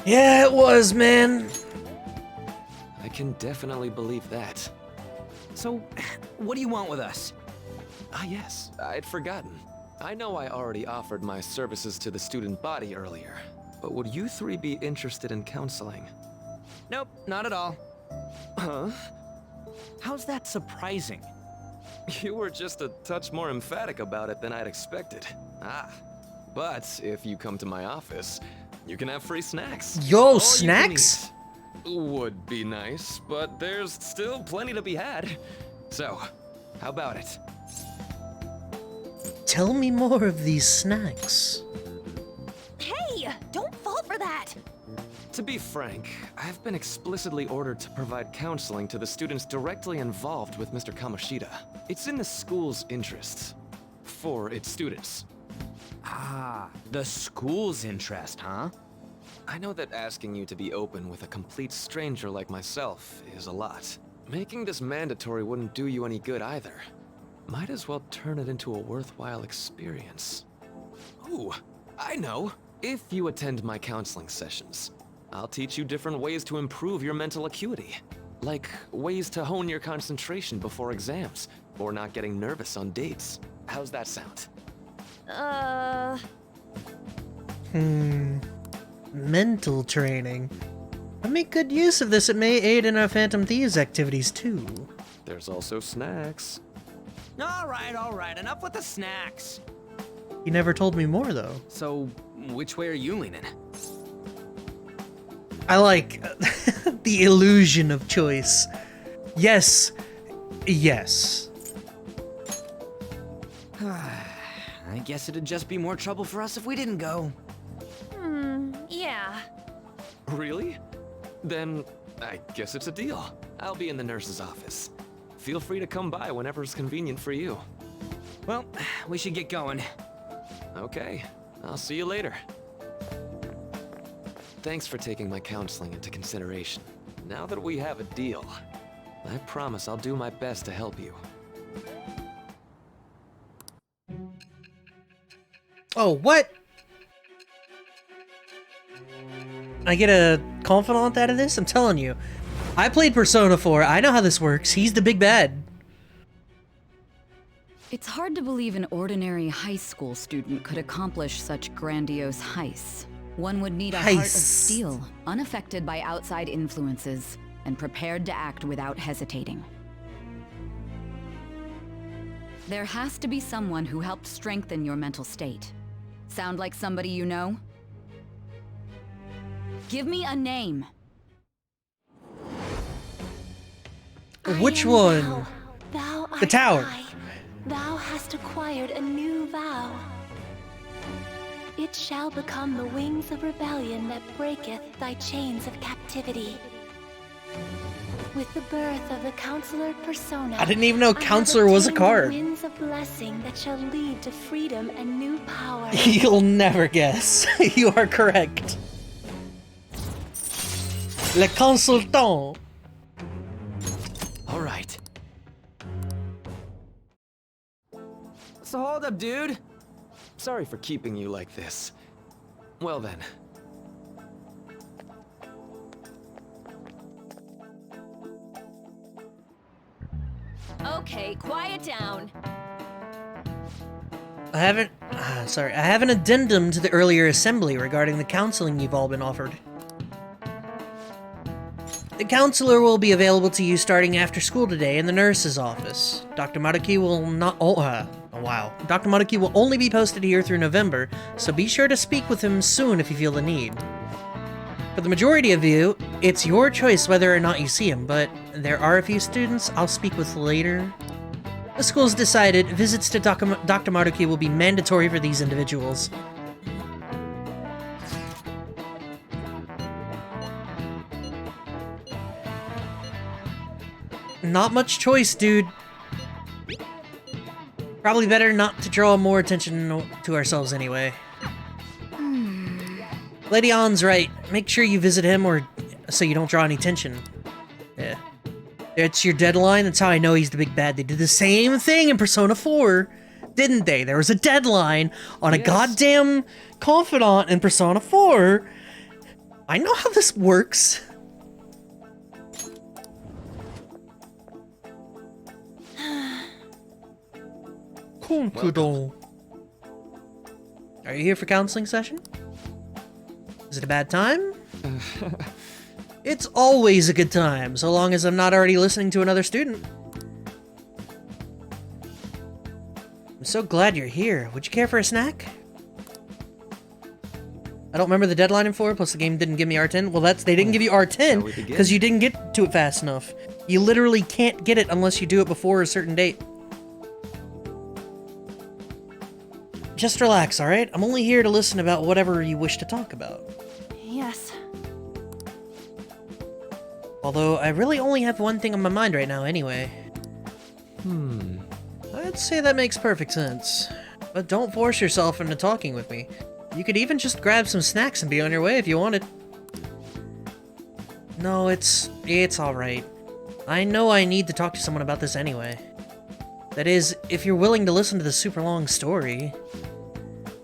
Yeah, it was, man. I can definitely believe that. So, what do you want with us? Ah, yes, I'd forgotten. I know I already offered my services to the student body earlier, but would you three be interested in counseling? Nope, not at all. Huh? How's that surprising? You were just a touch more emphatic about it than I'd expected. Ah. But if you come to my office, you can have free snacks. Yo, All you snacks? can eat. Would be nice, but there's still plenty to be had. So, how about it? Tell me more of these snacks. Hey, don't fall for that. To be frank, I've been explicitly ordered to provide counseling to the students directly involved with Mr. Kamoshida. It's in the school's interests. For its students. Ah, the school's interest, huh? I know that asking you to be open with a complete stranger like myself is a lot. Making this mandatory wouldn't do you any good either. Might as well turn it into a worthwhile experience. Ooh, I know. If you attend my counseling sessions, I'll teach you different ways to improve your mental acuity. Like ways to hone your concentration before exams, or not getting nervous on dates. How's that sound? Mental training. I make good use of this. It may aid in our Phantom Thieves activities too. There's also snacks. All right, enough with the snacks. You never told me more though. So, which way are you leaning? I like the illusion of choice. Yes. Yes. I guess it'd just be more trouble for us if we didn't go. Yeah. Really? Then I guess it's a deal. I'll be in the nurse's office. Feel free to come by whenever it's convenient for you. Well, we should get going. Okay, I'll see you later. Thanks for taking my counseling into consideration. Now that we have a deal, I promise I'll do my best to help you. Oh, what? I get a confidant out of this? I'm telling you. I played Persona 4. I know how this works. He's the big bad. It's hard to believe an ordinary high school student could accomplish such grandiose heists. One would need a heart of steel, unaffected by outside influences, and prepared to act without hesitating. There has to be someone who helped strengthen your mental state. Sound like somebody you know? Give me a name. Which one? The tower. Thou hast acquired a new vow. It shall become the wings of rebellion that breaketh thy chains of captivity. With the birth of the Counselor Persona, I didn't even know Counselor was a card. Winds of blessing that shall lead to freedom and new power. You'll never guess. You are correct. Le Consultant. All right. So hold up, dude. Sorry for keeping you like this. Well then. Okay, quiet down. I have an addendum to the earlier assembly regarding the counseling you've all been offered. The counselor will be available to you starting after school today in the nurse's office. Dr. Maruki will not. Dr. Maruki will only be posted here through November, so be sure to speak with him soon if you feel the need. For the majority of you, it's your choice whether or not you see him, but there are a few students I'll speak with later. The school's decided visits to Dr. Maruki will be mandatory for these individuals. Not much choice, dude. Probably better not to draw more attention to ourselves anyway. Lady Ann's right. Make sure you visit him so you don't draw any tension. Yeah. It's your deadline. That's how I know he's the big bad. They did the same thing in Persona 4, didn't they? There was a deadline on a goddamn confidant in Persona 4. I know how this works. Confidant. Are you here for counseling session? Is it a bad time? It's always a good time, so long as I'm not already listening to another student. I'm so glad you're here. Would you care for a snack? I don't remember the deadline in 4, plus the game didn't give me R10. Well, they didn't give you R10 because you didn't get to it fast enough. You literally can't get it unless you do it before a certain date. Just relax, alright? I'm only here to listen about whatever you wish to talk about. Yes. Although, I really only have one thing on my mind right now anyway. I'd say that makes perfect sense. But don't force yourself into talking with me. You could even just grab some snacks and be on your way if you wanted. No, it's alright. I know I need to talk to someone about this anyway. That is, if you're willing to listen to the super long story.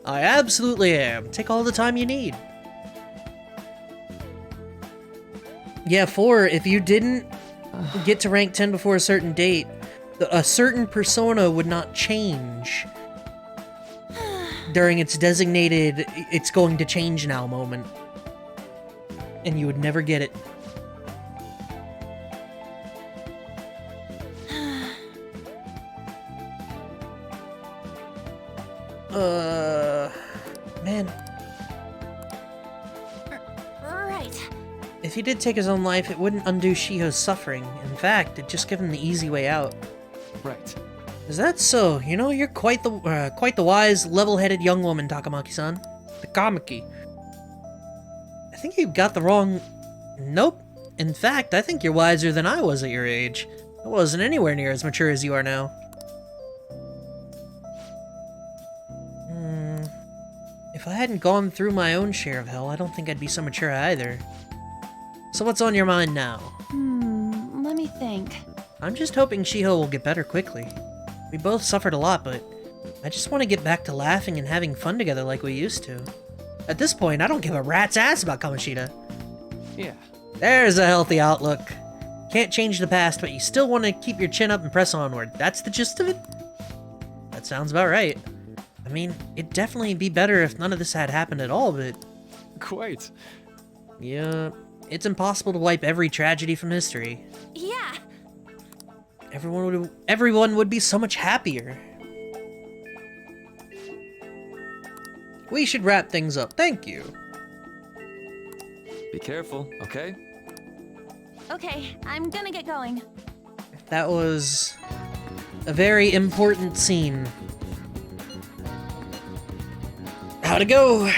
I absolutely am. Take all the time you need. Yeah, 4, if you didn't get to rank 10 before a certain date, a certain persona would not change during its designated, it's going to change now moment. And you would never get it. Man. Right. If he did take his own life, it wouldn't undo Shiho's suffering. In fact, it'd just give him the easy way out. Right. Is that so? You know, you're quite the wise, level-headed young woman, Takamaki-san. Takamaki. I think you got the wrong... Nope. In fact, I think you're wiser than I was at your age. I wasn't anywhere near as mature as you are now. If I hadn't gone through my own share of hell, I don't think I'd be so mature either. So what's on your mind now? Let me think. I'm just hoping Shiho will get better quickly. We both suffered a lot, but I just want to get back to laughing and having fun together like we used to. At this point, I don't give a rat's ass about Kamoshida. Yeah. There's a healthy outlook. Can't change the past, but you still want to keep your chin up and press onward. That's the gist of it? That sounds about right. I mean, it'd definitely be better if none of this had happened at all, but... Quite. Yeah, it's impossible to wipe every tragedy from history. Yeah. Everyone would be so much happier. We should wrap things up. Thank you. Be careful, okay? Okay, I'm gonna get going. That was a very important scene. How'd it go?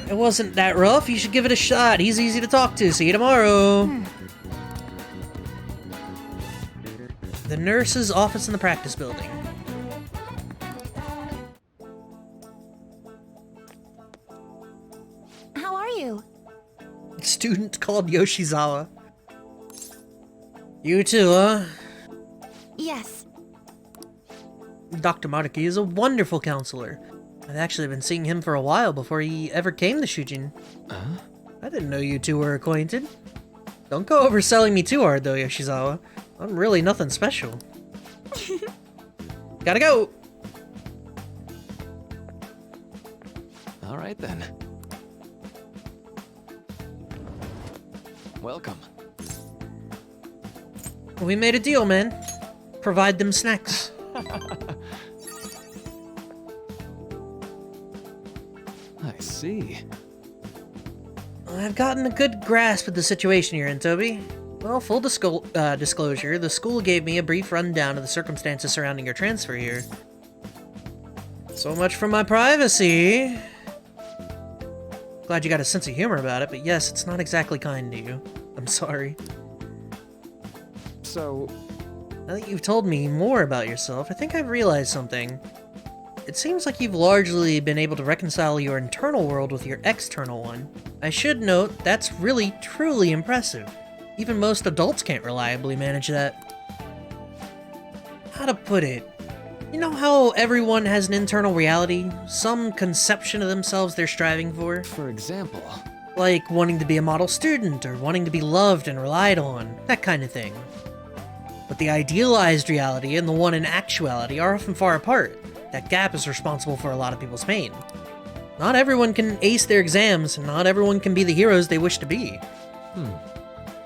It wasn't that rough. You should give it a shot. He's easy to talk to. See you tomorrow. The nurse's office in the practice building. How are you? Student called Yoshizawa. You too, huh? Yes. Dr. Maruki is a wonderful counselor. I've actually been seeing him for a while before he ever came to Shujin. I didn't know you two were acquainted. Don't go overselling me too hard though, Yoshizawa. I'm really nothing special. Gotta go! Alright then. Welcome. We made a deal, man. Provide them snacks. I see. I've gotten a good grasp of the situation you're in, Toby. Well, full disclosure, the school gave me a brief rundown of the circumstances surrounding your transfer here. So much for my privacy. Glad you got a sense of humor about it, but yes, it's not exactly kind to you. I'm sorry. So... Now that you've told me more about yourself, I think I've realized something. It seems like you've largely been able to reconcile your internal world with your external one. I should note, that's really, truly impressive. Even most adults can't reliably manage that. How to put it? You know how everyone has an internal reality? Some conception of themselves they're striving for? For example? Like wanting to be a model student, or wanting to be loved and relied on, that kind of thing. But the idealized reality and the one in actuality are often far apart. That gap is responsible for a lot of people's pain. Not everyone can ace their exams, and not everyone can be the heroes they wish to be.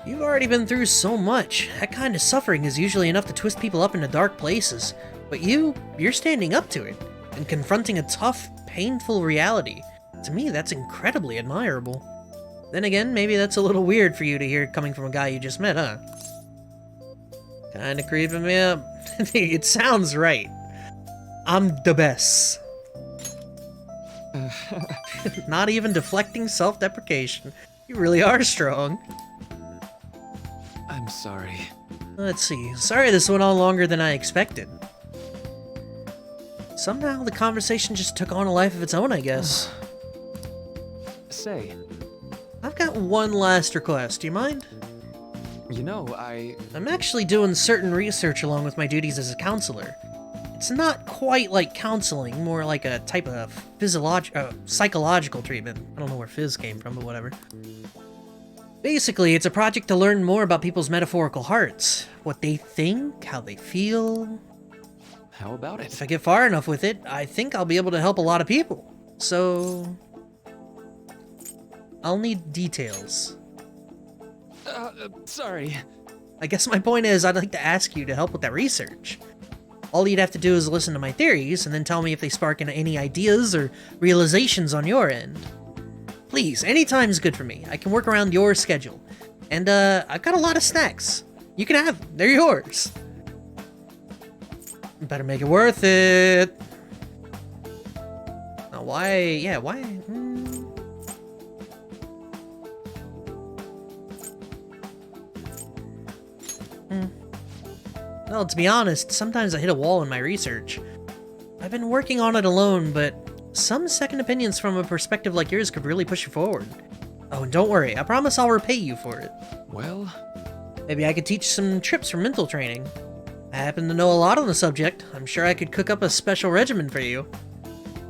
You've already been through so much. That kind of suffering is usually enough to twist people up into dark places. But you're standing up to it. and confronting a tough, painful reality. To me, that's incredibly admirable. Then again, maybe that's a little weird for you to hear coming from a guy you just met, huh? Kinda creeping me up. It sounds right. I'm the best. Not even deflecting self-deprecation. You really are strong. I'm sorry. Let's see. Sorry this went on longer than I expected. Somehow the conversation just took on a life of its own, I guess. Say. I've got one last request. Do you mind? You know, I'm actually doing certain research along with my duties as a counselor. It's not quite like counseling, more like a type of psychological treatment. I don't know where phys came from, but whatever. Basically, it's a project to learn more about people's metaphorical hearts. What they think, how they feel. How about it? If I get far enough with it, I think I'll be able to help a lot of people. So... I'll need details. Sorry. I guess my point is, I'd like to ask you to help with that research. All you'd have to do is listen to my theories, and then tell me if they spark any ideas or realizations on your end. Please, any time's good for me. I can work around your schedule. And, I've got a lot of snacks. You can have them. They're yours. Better make it worth it. Now, why? Yeah, why? Well, to be honest, sometimes I hit a wall in my research. I've been working on it alone, but some second opinions from a perspective like yours could really push you forward. Oh, and don't worry, I promise I'll repay you for it. Well... Maybe I could teach some trips for mental training. I happen to know a lot on the subject. I'm sure I could cook up a special regimen for you.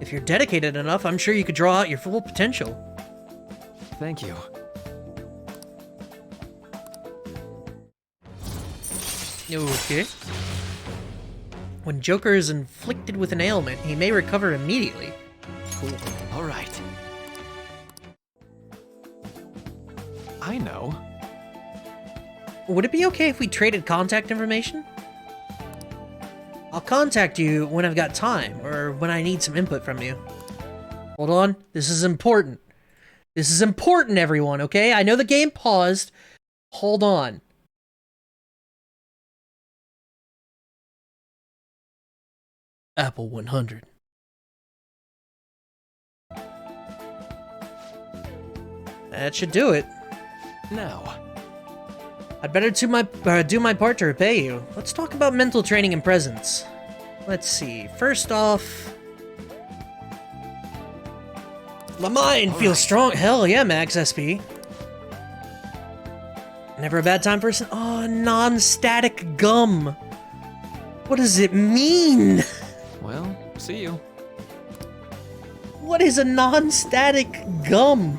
If you're dedicated enough, I'm sure you could draw out your full potential. Thank you. Okay. When Joker is inflicted with an ailment, he may recover immediately. Cool. Alright. I know. Would it be okay if we traded contact information? I'll contact you when I've got time, or when I need some input from you. Hold on, this is important. This is important, everyone, okay? I know the game paused. Hold on. Apple 100. That should do it. Now. I'd better do my part to repay you. Let's talk about mental training and presence. Let's see. First off... My mind feels strong. Hell yeah, Max SP. Never a bad time for oh, non-static gum. What does it mean? Well, see you. What is a non-static gum?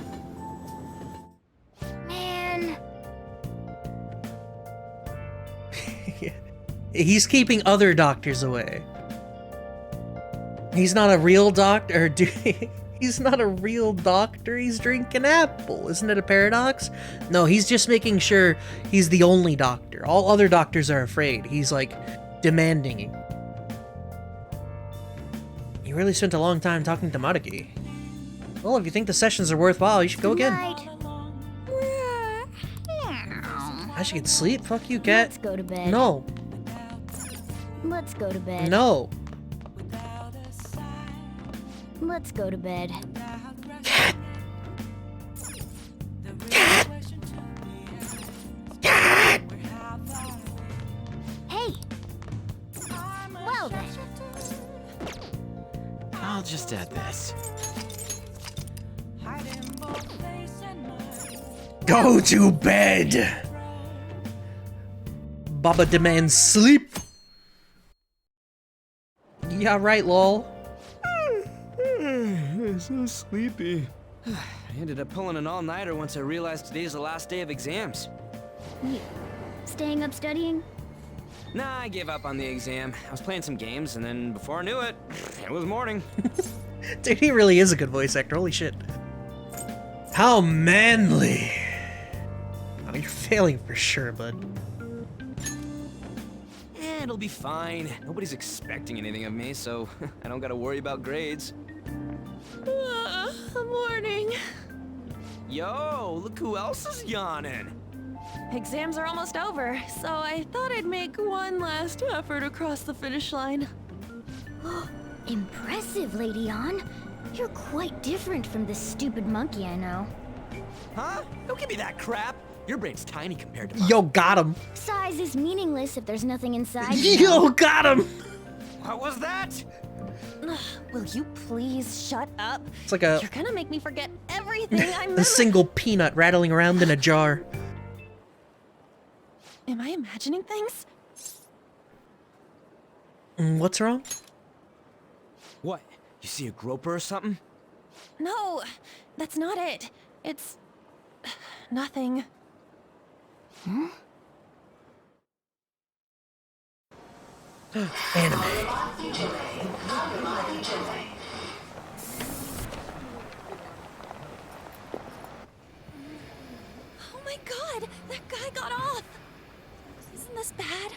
Man. He's keeping other doctors away. He's not a real doctor. He's not a real doctor. He's drinking apple. Isn't it a paradox? No, he's just making sure he's the only doctor. All other doctors are afraid. He's like demanding it. You really spent a long time talking to Maruki. Well, if you think the sessions are worthwhile, you should go again. I should get sleep? Fuck you, cat. Let's go to bed. No. Let's go to bed. No. Let's go to bed. Cat. Cat. Cat. Hey. Well then. I'll just add this. Go to bed. Baba demands sleep. Yeah, right, lol. I'm so sleepy. I ended up pulling an all-nighter once I realized today's the last day of exams. You staying up studying? Nah, I gave up on the exam. I was playing some games, and then before I knew it, it was morning. Dude, he really is a good voice actor. Holy shit. How manly. Oh, you're failing for sure, bud. it'll be fine. Nobody's expecting anything of me, so I don't gotta worry about grades. Morning. Yo, look who else is yawning. Exams are almost over, so I thought I'd make one last effort across the finish line. Impressive, Lady Ann. You're quite different from this stupid monkey I know. Huh? Don't give me that crap. Your brain's tiny compared to mine. Yo, got him. Size is meaningless if there's nothing inside. Yo, got him. What was that? Will you please shut up? It's like a... You're gonna make me forget everything I'm a single peanut rattling around in a jar. Am I imagining things? What's wrong? What? You see a groper or something? No, that's not it. It's... nothing. Hmm? Anime. Oh my god, that guy got off. Isn't this bad?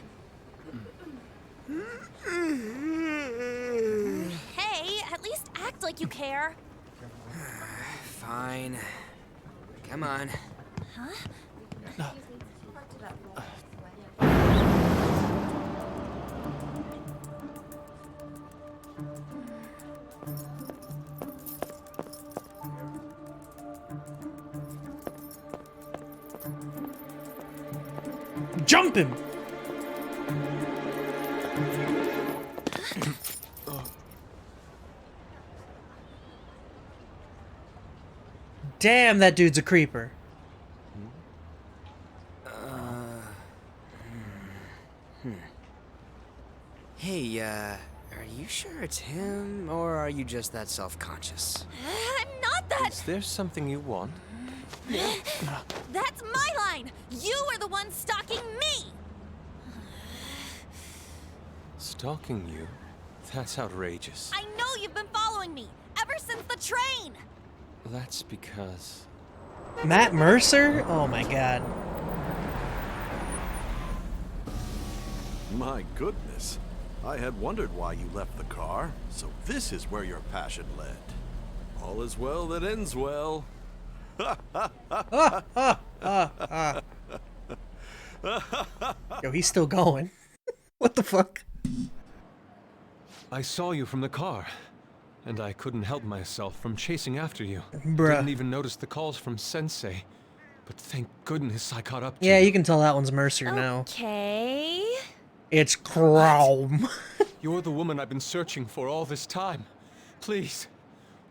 Hey, at least act like you care. Fine. Come on. Huh? Jump him! Damn, that dude's a creeper. Hey, are you sure it's him, or are you just that self-conscious? I'm not that. Is there something you want? That's my line. You are the one stalking me. Stalking you? That's outrageous. I know you've been following me ever since the train. That's because... Matt Mercer? Oh my god. My goodness. I had wondered why you left the car, so this is where your passion led. All is well that ends well. Yo, he's still going. What the fuck? I saw you from the car, and I couldn't help myself from chasing after you. Bruh. Didn't even notice the calls from Sensei, but thank goodness I caught up to Yeah, you. you can tell that one's Mercer now. Okay. It's Chrome. You're the woman I've been searching for all this time. Please,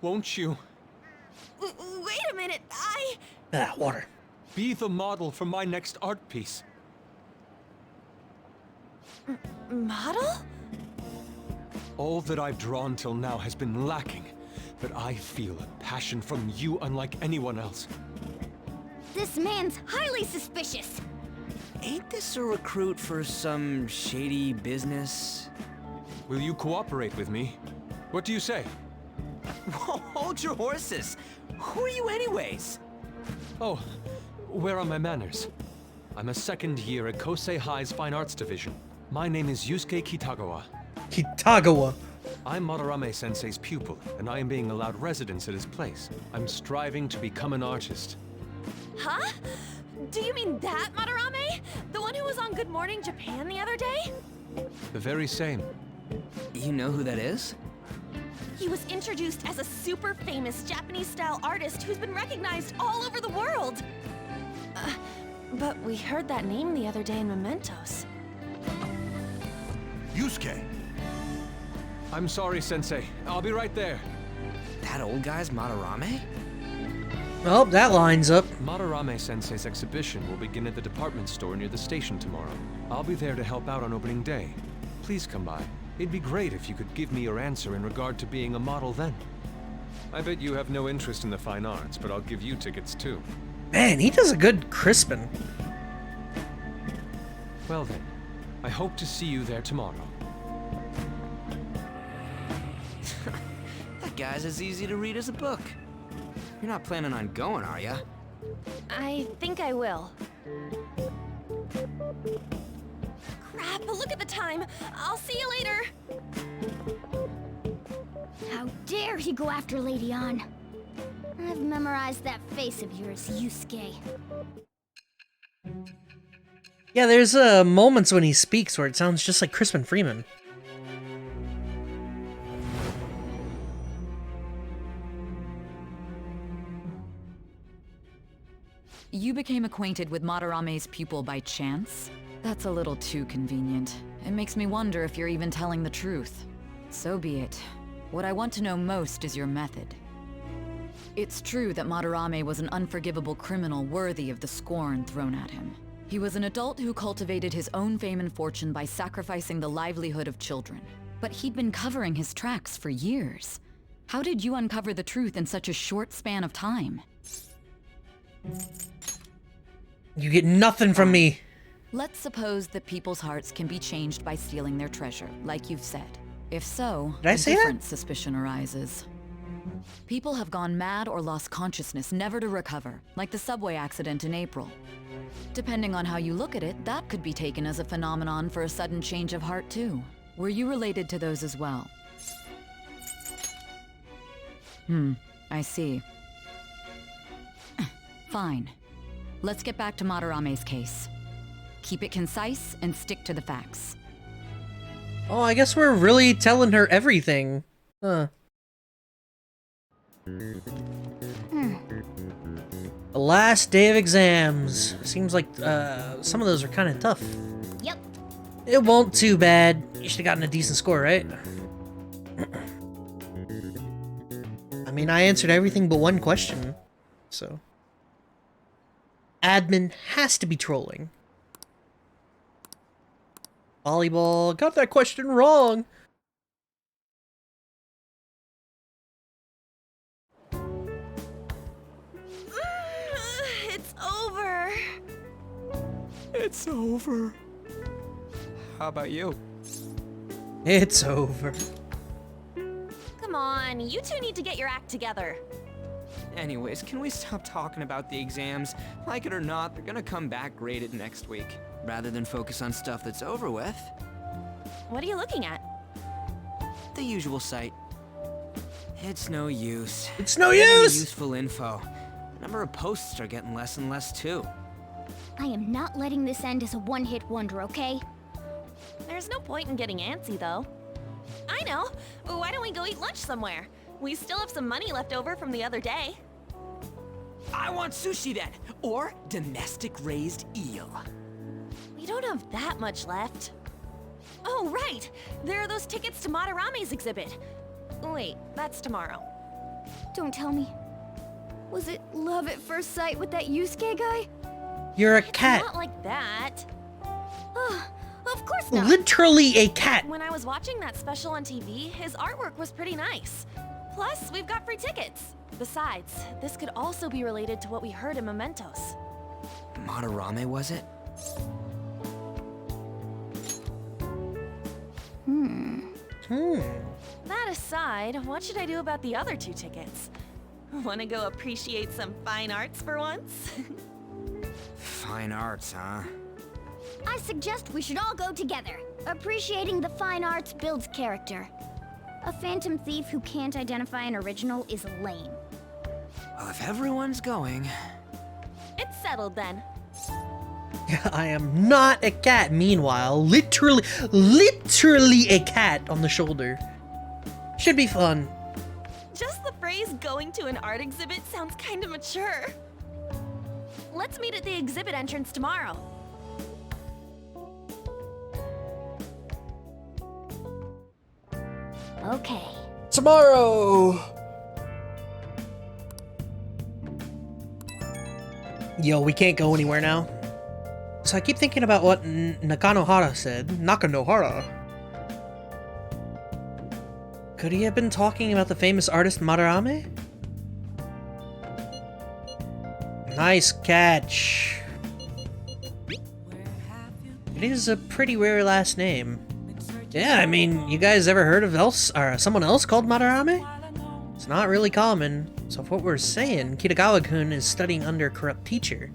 won't you? Wait a minute, Ah, water. Be the model for my next art piece. Model? All that I've drawn till now has been lacking, but I feel a passion from you unlike anyone else. This man's highly suspicious. Ain't this a recruit for some shady business? Will you cooperate with me? What do you say? Hold your horses. Who are you anyways? Oh, where are my manners? I'm a second year at Kosei High's Fine Arts Division. My name is Yusuke Kitagawa. Kitagawa. I'm Madarame Sensei's pupil, and I am being allowed residence at his place. I'm striving to become an artist. Huh? Do you mean that Madarame? The one who was on Good Morning Japan the other day? The very same. You know who that is? He was introduced as a super famous Japanese-style artist who's been recognized all over the world. But we heard that name the other day in Mementos. Yusuke! I'm sorry, Sensei. I'll be right there. That old guy's Madarame? Oh, that lines up. Madarame Sensei's exhibition will begin at the department store near the station tomorrow. I'll be there to help out on opening day. Please come by. It'd be great if you could give me your answer in regard to being a model then. I bet you have no interest in the fine arts, but I'll give you tickets too. Man, he does a good crispin. Well then, I hope to see you there tomorrow. That guy's as easy to read as a book. You're not planning on going, are ya? I think I will. Crap, look at the time. I'll see you later. How dare he go after Lady Ann? I've memorized that face of yours, Yusuke. Yeah, there's moments when he speaks where it sounds just like Crispin Freeman. You became acquainted with Madarame's pupil by chance? That's a little too convenient. It makes me wonder if you're even telling the truth. So be it. What I want to know most is your method. It's true that Madarame was an unforgivable criminal worthy of the scorn thrown at him. He was an adult who cultivated his own fame and fortune by sacrificing the livelihood of children. But he'd been covering his tracks for years. How did you uncover the truth in such a short span of time? You get nothing from me. Let's suppose that people's hearts can be changed by stealing their treasure, like you've said. If so, Did I a say that? different suspicion arises. People have gone mad or lost consciousness, never to recover, like the subway accident in April. Depending on how you look at it, that could be taken as a phenomenon for a sudden change of heart too. Were you related to those as well? I see. Fine. Let's get back to Madarame's case. Keep it concise and stick to the facts. Oh, I guess we're really telling her everything. Huh. The last day of exams. Seems like some of those are kind of tough. Yep. It won't too bad. You should have gotten a decent score, right? I mean, I answered everything but one question, so... Admin has to be trolling. Volleyball. Got that question wrong. It's over. It's over. How about you? It's over. Come on, you two need to get your act together. Anyways, can we stop talking about the exams? Like it or not, they're gonna come back graded next week. Rather than focus on stuff that's over with. What are you looking at? The usual site. It's no use. It's no Getting any use! useful info. The number of posts are getting less and less too. I am not letting this end as a one-hit wonder, okay? There's no point in getting antsy, though. I know. Why don't we go eat lunch somewhere? We still have some money left over from the other day. I want sushi then, or domestic raised eel. We don't have that much left. Oh, right! There are those tickets to Madarame's exhibit. Wait, that's tomorrow. Don't tell me. Was it love at first sight with that Yusuke guy? You're a cat. Not like that. Of course not. Literally a cat. When I was watching that special on TV, his artwork was pretty nice. Plus, we've got free tickets. Besides, this could also be related to what we heard in Mementos. Madarame, was it? That aside, what should I do about the other 2 tickets? Wanna go appreciate some fine arts for once? Fine arts, huh? I suggest we should all go together. Appreciating the fine arts builds character. A phantom thief who can't identify an original is lame. Well, if everyone's going... It's settled then. I am not a cat. Meanwhile, literally a cat on the shoulder. Should be fun. Just the phrase going to an art exhibit sounds kinda mature. Let's meet at the exhibit entrance tomorrow. Okay. Tomorrow! Yo, we can't go anywhere now. So I keep thinking about what Nakanohara said. Nakanohara? Could he have been talking about the famous artist Madarame? Nice catch. It is a pretty rare last name. Yeah, I mean, you guys ever heard of someone else called Madarame? It's not really common. So if what we're saying, Kitagawa-kun is studying under a corrupt teacher.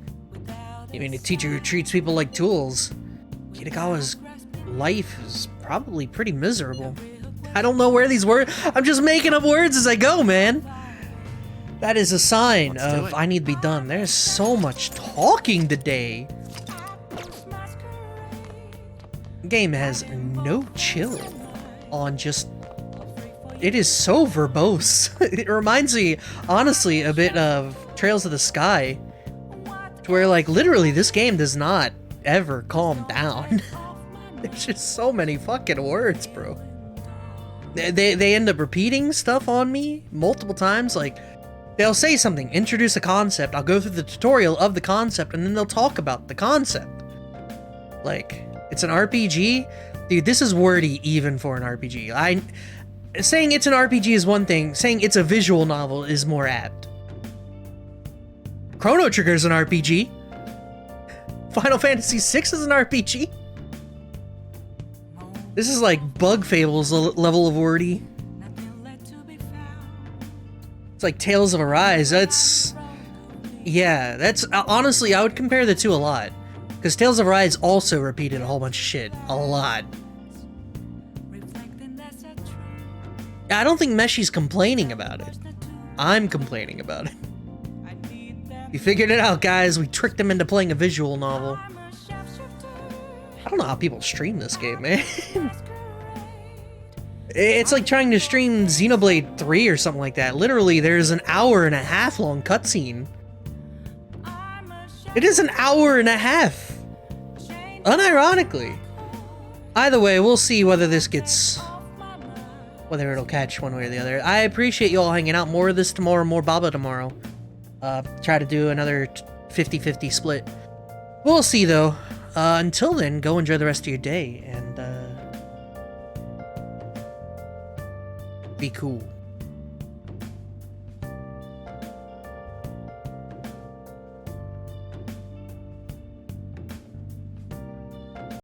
You mean a teacher who treats people like tools? Kitagawa's life is probably pretty miserable. I don't know where these words... I'm just making up words as I go, man. That is a sign of I need to be done. There's so much talking today. The game has no chill on just... It is so verbose. It reminds me, honestly, a bit of Trails of the Sky. To where, like, literally this game does not ever calm down. There's just so many fucking words, bro. They end up repeating stuff on me multiple times. Like, they'll say something, introduce a concept, I'll go through the tutorial of the concept, and then they'll talk about the concept. Like, it's an RPG? Dude, this is wordy even for an RPG. Saying it's an RPG is one thing, saying it's a visual novel is more apt. Chrono Trigger is an RPG. Final Fantasy VI is an RPG. This is like Bug Fables level of wordy. It's like Tales of Arise. Yeah, that's... honestly, I would compare the two a lot. Because Tales of Arise also repeated a whole bunch of shit. A lot. I don't think Meshi's complaining about it. I'm complaining about it. You figured it out, guys. We tricked him into playing a visual novel. I don't know how people stream this game, man. It's like trying to stream Xenoblade 3 or something like that. Literally, there's an 1.5 hour long cutscene. It is an 1.5 hours. Unironically. Either way, we'll see whether this gets... whether it'll catch one way or the other. I appreciate you all hanging out. More of this tomorrow, more Baba tomorrow. Try to do another 50-50 split. We'll see, though. Until then, go enjoy the rest of your day, and, be cool.